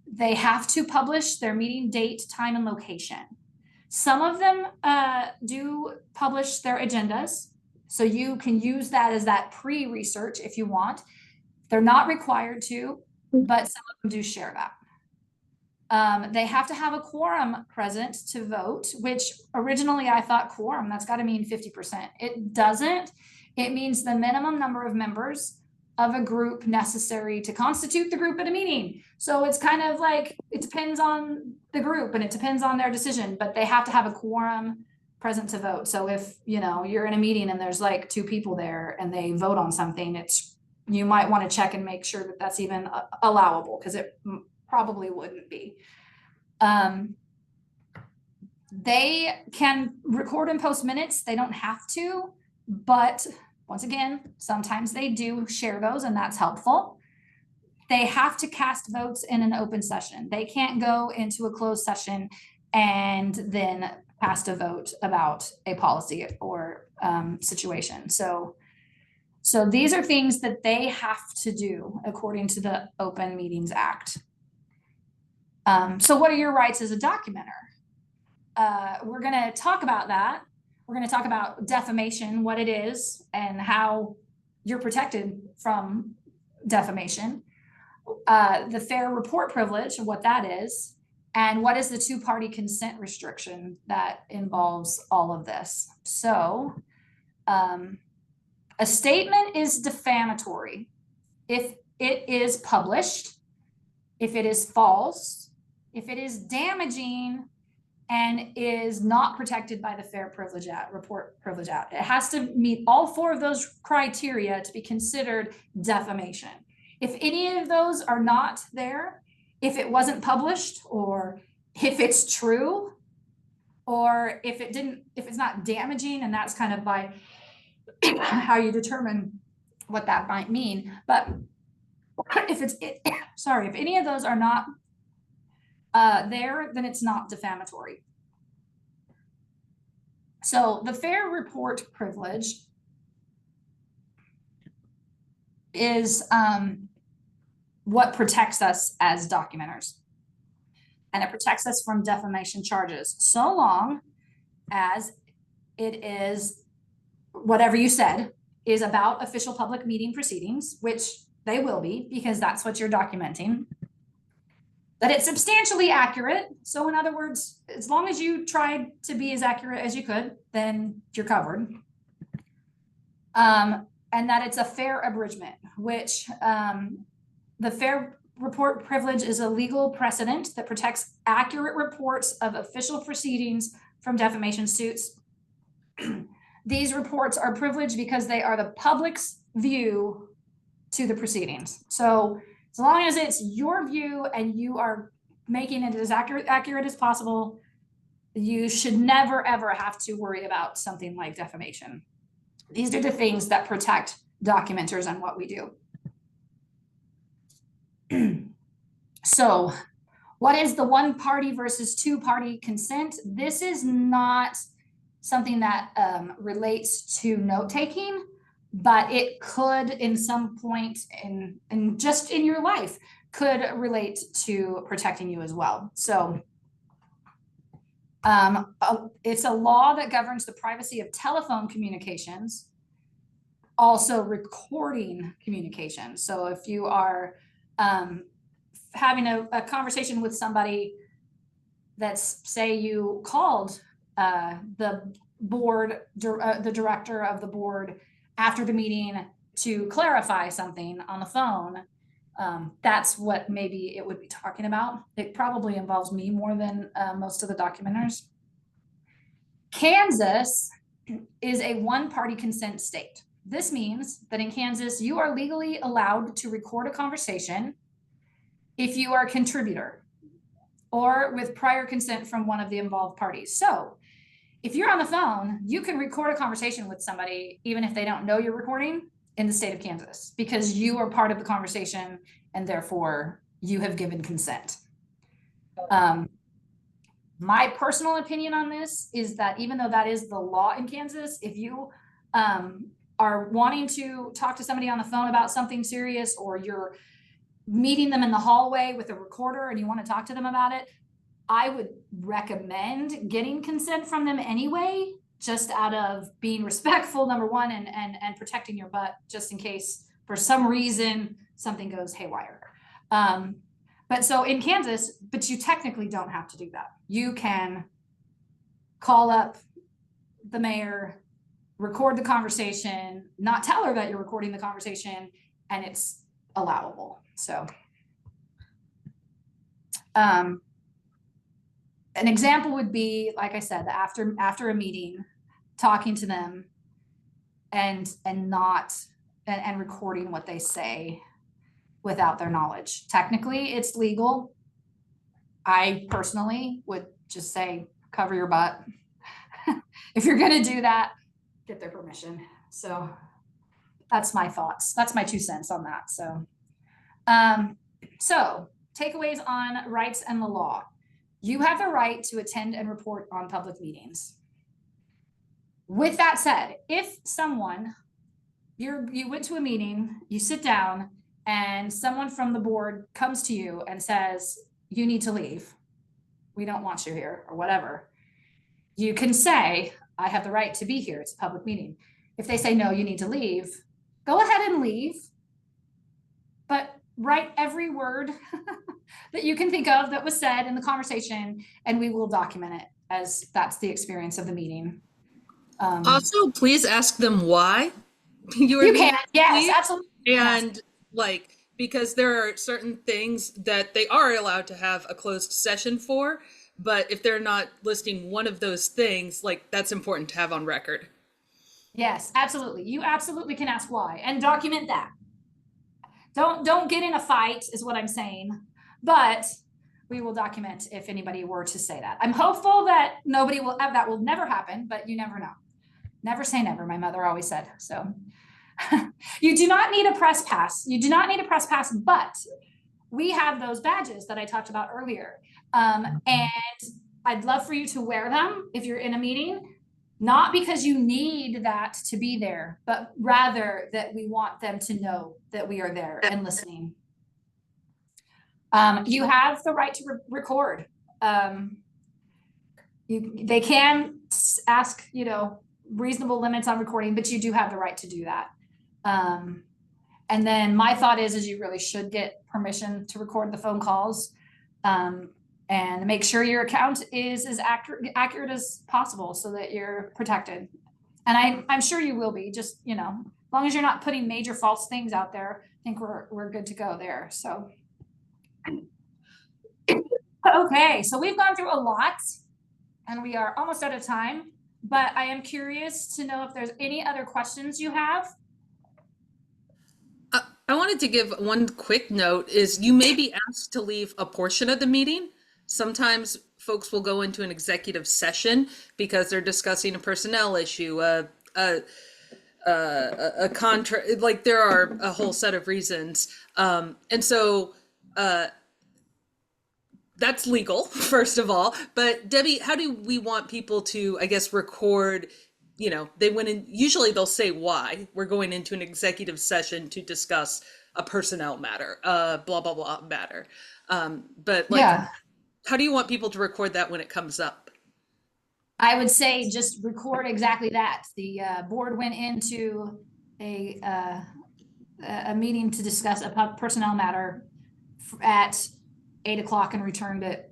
They have to publish their meeting date, time, and location. Some of them do publish their agendas, so you can use that as that pre-research if you want. They're not required to, but some of them do share that. They have to have a quorum present to vote, which originally I thought quorum, that's got to mean 50%. It doesn't. It means the minimum number of members of a group necessary to constitute the group at a meeting. So it's kind of like, it depends on the group and it depends on their decision, but they have to have a quorum present to vote. So if, you're in a meeting and there's like 2 people there and they vote on something, you might want to check and make sure that that's even allowable, because it probably wouldn't be. They can record and post minutes. They don't have to, but once again, sometimes they do share those, and that's helpful. They have to cast votes in an open session. They can't go into a closed session and then cast a vote about a policy or situation. So these are things that they have to do according to the Open Meetings Act. So what are your rights as a documenter? We're going to talk about that. We're going to talk about defamation, what it is, and how you're protected from defamation. The fair report privilege, what that is, and what is the 2-party consent restriction that involves all of this. So a statement is defamatory if it is published, if it is false, if it is damaging, and is not protected by the Fair Privilege Act, Report Privilege Act. It has to meet all 4 of those criteria to be considered defamation. If any of those are not there, if it wasn't published, or if it's true, or if it's not damaging, and that's kind of by how you determine what that might mean. But if any of those are not there, then it's not defamatory. So the fair report privilege is what protects us as documenters. And it protects us from defamation charges, so long as it is, whatever you said, is about official public meeting proceedings, which they will be, because that's what you're documenting. That it's substantially accurate. So in other words, as long as you tried to be as accurate as you could, then you're covered. And that it's a fair abridgment, which the fair report privilege is a legal precedent that protects accurate reports of official proceedings from defamation suits. These reports are privileged because they are the public's view to the proceedings. So as long as it's your view and you are making it as accurate as possible, you should never, ever have to worry about something like defamation. These are the things that protect documenters and what we do. So what is the one party versus two party consent? This is not something that relates to note taking, but it could in some point in just in your life could relate to protecting you as well. So it's a law that governs the privacy of telephone communications, also recording communication. So if you are having a conversation with somebody that's, say you called the board, the director of the board after the meeting to clarify something on the phone, that's what maybe it would be talking about. It probably involves me more than most of the documenters. Kansas is a one-party consent state. This means that in Kansas, you are legally allowed to record a conversation if you are a contributor or with prior consent from one of the involved parties. So if you're on the phone, you can record a conversation with somebody, even if they don't know you're recording, in the state of Kansas, because you are part of the conversation and therefore you have given consent. My personal opinion on this is that even though that is the law in Kansas, if you are wanting to talk to somebody on the phone about something serious, or you're meeting them in the hallway with a recorder and you want to talk to them about it, I would recommend getting consent from them anyway, just out of being respectful, number one, and protecting your butt, just in case for some reason something goes haywire. But so in Kansas, but you technically don't have to do that. You can call up the mayor, record the conversation, not tell her that you're recording the conversation, and it's allowable. So an example would be, like I said, after a meeting, talking to them and recording what they say without their knowledge. Technically, it's legal. I personally would just say, cover your butt. If you're going to do that, get their permission. So that's my thoughts. That's my 2 cents on that. So takeaways on rights and the law. You have the right to attend and report on public meetings. With that said, if someone, you went to a meeting, you sit down, and someone from the board comes to you and says, you need to leave, we don't want you here, or whatever, you can say, I have the right to be here, it's a public meeting. If they say, no, you need to leave, go ahead and leave, but write every word that you can think of that was said in the conversation, and we will document it as that's the experience of the meeting. Also, please ask them why you can. Yes, absolutely. And like, because there are certain things that they are allowed to have a closed session for, but if they're not listing one of those things, like, that's important to have on record. Yes, absolutely. You absolutely can ask why and document that. Don't get in a fight is what I'm saying, but we will document if anybody were to say that. I'm hopeful that nobody will, that will never happen, but you never know. Never say never, my mother always said. So you do not need a press pass. You do not need a press pass, but we have those badges that I talked about earlier. And I'd love for you to wear them if you're in a meeting, not because you need that to be there, but rather that we want them to know that we are there and listening. You have the right to record. They can ask, reasonable limits on recording, but you do have the right to do that. And then my thought is you really should get permission to record the phone calls, and make sure your account is as accurate as possible so that you're protected. And I'm sure you will be, just, as long as you're not putting major false things out there, I think we're good to go there. So, okay, so we've gone through a lot and we are almost out of time, but I am curious to know if there's any other questions you have. I wanted to give one quick note is you may be asked to leave a portion of the meeting. Sometimes folks will go into an executive session because they're discussing a personnel issue, a contract, like there are a whole set of reasons. And so that's legal, first of all. But Debbie, how do we want people to, I guess, record, they went in, usually they'll say why. We're going into an executive session to discuss a personnel matter, blah, blah, blah matter. But like, how do you want people to record that when it comes up? I would say just record exactly that. The board went into a meeting to discuss a personnel matter at 8 o'clock and returned at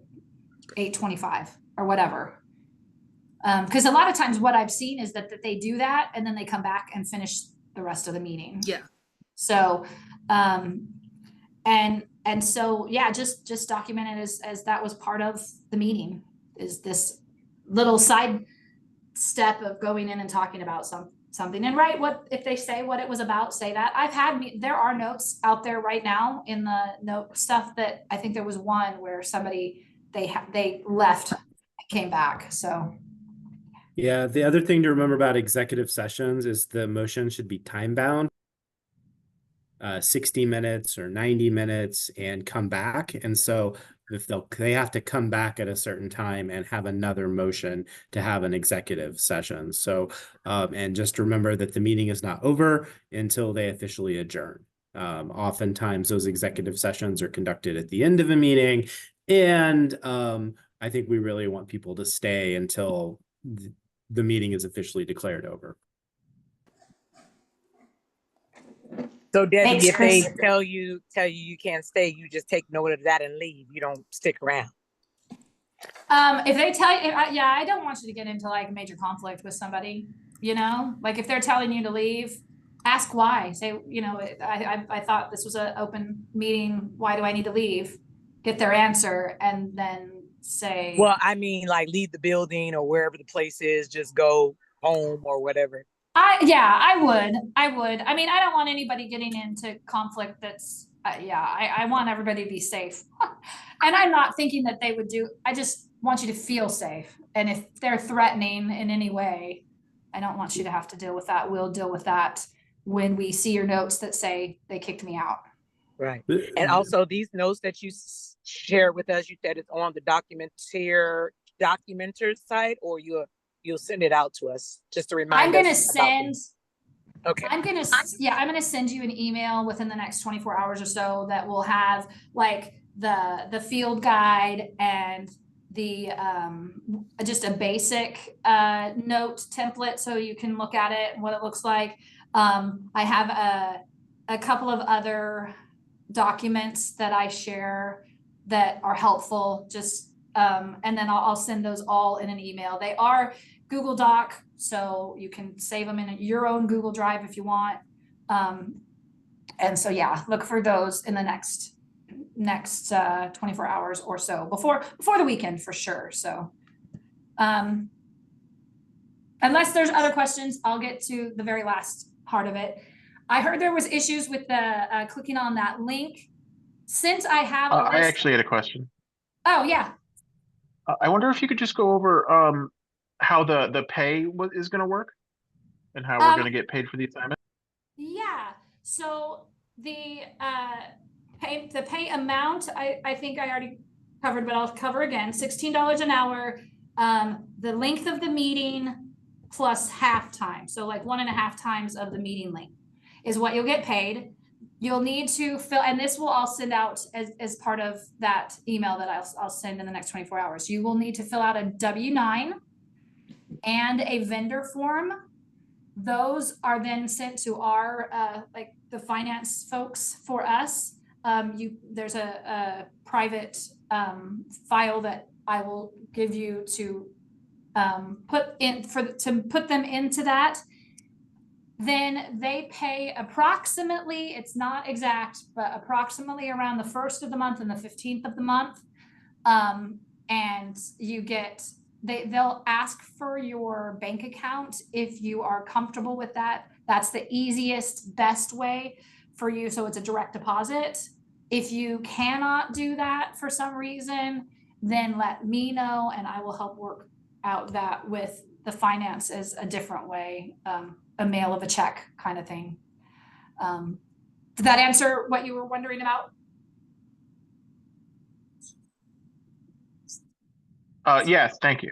8:25 or whatever. Because a lot of times what I've seen is that they do that and then they come back and finish the rest of the meeting. Yeah. So, and so, yeah, just document it as that was part of the meeting, is this little side step of going in and talking about something, and what if they say what it was about, say that. There are notes out there right now in the note stuff that I think there was one where somebody, they left, came back. So. Yeah, the other thing to remember about executive sessions is the motion should be time bound. 60 minutes or 90 minutes and come back. And so if they have to come back at a certain time and have another motion to have an executive session. So, and just remember that the meeting is not over until they officially adjourn. Oftentimes those executive sessions are conducted at the end of a meeting. And I think we really want people to stay until the meeting is officially declared over. So Debbie, Thanks, if they Chris. tell you you can't stay, you just take note of that and leave. You don't stick around. If they tell you, I don't want you to get into like major conflict with somebody, like if they're telling you to leave, ask why. Say, I thought this was an open meeting. Why do I need to leave? Get their answer and then say. Well, I mean, like leave the building or wherever the place is, just go home or whatever. I would. I mean, I don't want anybody getting into conflict that's, I want everybody to be safe. And I'm not thinking that they would I just want you to feel safe. And if they're threatening in any way, I don't want you to have to deal with that. We'll deal with that when we see your notes that say they kicked me out. Right. And also these notes that you shared with us, you said it's on the Documenters site, or you'll send it out to us just to remind us. I'm going to send. Okay. I'm going to send you an email within the next 24 hours or so that will have like the field guide and the just a basic note template so you can look at it and what it looks like. I have a couple of other documents that I share that are helpful, just and then I'll send those all in an email. They are Google Doc, so you can save them in your own Google Drive if you want. And so, yeah, look for those in the next 24 hours or so before the weekend for sure. So, unless there's other questions, I'll get to the very last part of it. I heard there was issues with the clicking on that link. Since I have I actually had a question. Oh, yeah. I wonder if you could just go over how the pay is going to work and how we're going to get paid for the assignment. Yeah. So the pay amount, I think I already covered, but I'll cover again. $16 an hour. The length of the meeting plus half time. So like 1.5 times of the meeting length is what you'll get paid. you'll need to fill, and this will all send out as part of that email that I'll send in the next 24 hours. You will need to fill out a W-9 and a vendor form. Those are then sent to our, like the finance folks for us. There's a private file that I will give you to put them into that. Then they pay approximately, it's not exact, but approximately around the 1st of the month and the 15th of the month. And you get, they'll ask for your bank account if you are comfortable with that. That's the easiest, best way for you. So it's a direct deposit. If you cannot do that for some reason, then let me know and I will help work out that with the finance as a different way, a mail of a check kind of thing. Did that answer what you were wondering about? Yes, thank you.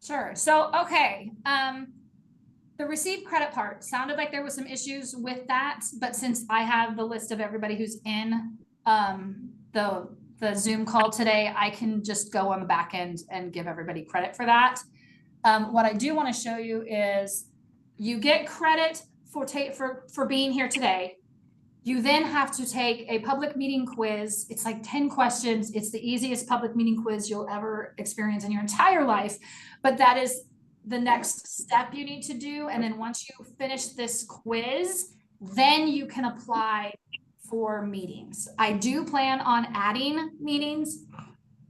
Sure. So, okay. The received credit part sounded like there was some issues with that, but since I have the list of everybody who's in the Zoom call today, I can just go on the back end and give everybody credit for that. What I do want to show you is you get credit for being here today. You then have to take a public meeting quiz. It's like 10 questions. It's the easiest public meeting quiz you'll ever experience in your entire life. But that is the next step you need to do. And then once you finish this quiz, then you can apply for meetings. I do plan on adding meetings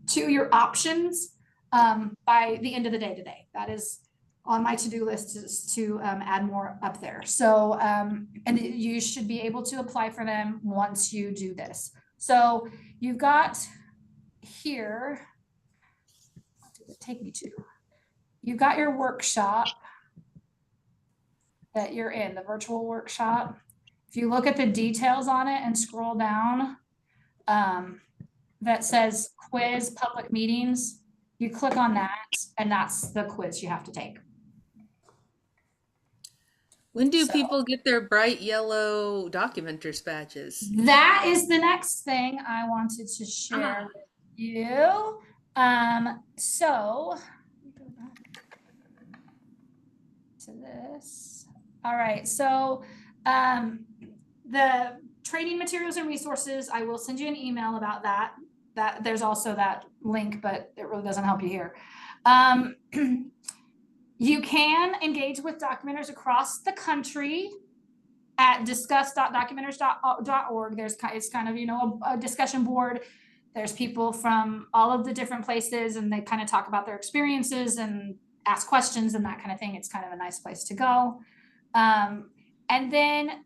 to your options by the end of the day today. That is on my to-do list, is to add more up there. So, and you should be able to apply for them once you do this. So you've got here, what did it take me to? You've got your workshop that you're in, the virtual workshop. If you look at the details on it and scroll down, that says quiz public meetings, you click on that and that's the quiz you have to take. When do people get their bright yellow documenters badges? That is the next thing I wanted to share with you. So to this. All right. So the training materials and resources, I will send you an email about that. There's also that link, but it really doesn't help you here. You can engage with documenters across the country at discuss.documenters.org. It's kind of, you know, a discussion board. There's people from all of the different places and they kind of talk about their experiences and ask questions and that kind of thing. It's kind of a nice place to go. And then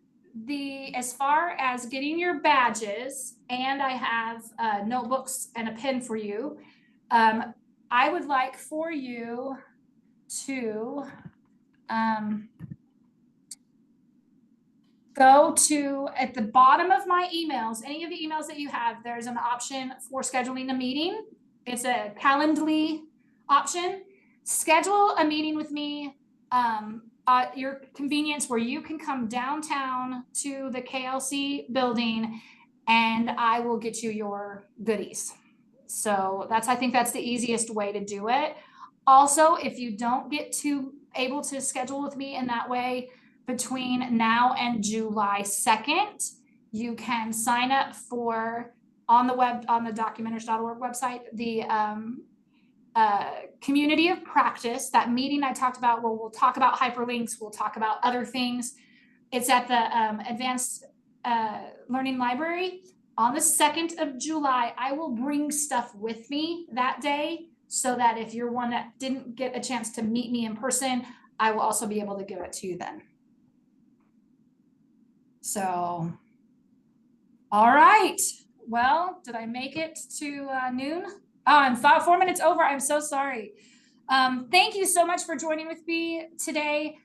as far as getting your badges, and I have notebooks and a pen for you, I would like for you to go to, at the bottom of my emails, any of the emails that you have, there's an option for scheduling a meeting. It's a Calendly option. Schedule a meeting with me at your convenience where you can come downtown to the KLC building and I will get you your goodies. So I think that's the easiest way to do it. Also, if you don't get able to schedule with me in that way between now and July 2nd, you can sign up for on the documenters.org website, the community of practice, that meeting I talked about where we'll talk about hyperlinks, we'll talk about other things. It's at the Advanced Learning Library. On the 2nd of July, I will bring stuff with me that day so that if you're one that didn't get a chance to meet me in person, I will also be able to give it to you then. So, all right. Well, did I make it to noon? Oh, I'm 4 minutes over. I'm so sorry. Thank you so much for joining with me today.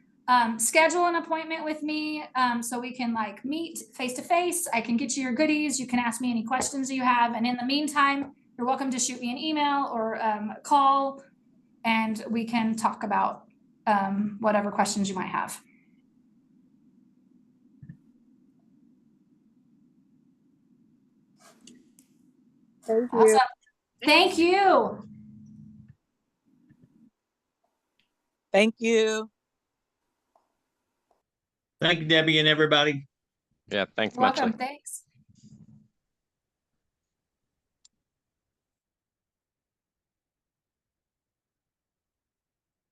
Schedule an appointment with me so we can meet face to face. I can get you your goodies. You can ask me any questions you have. And in the meantime, you're welcome to shoot me an email or call and we can talk about whatever questions you might have. Thank you. Awesome. Thank you. Thank you. Thank you, Debbie and everybody. Yeah, thanks much. Welcome. Thanks.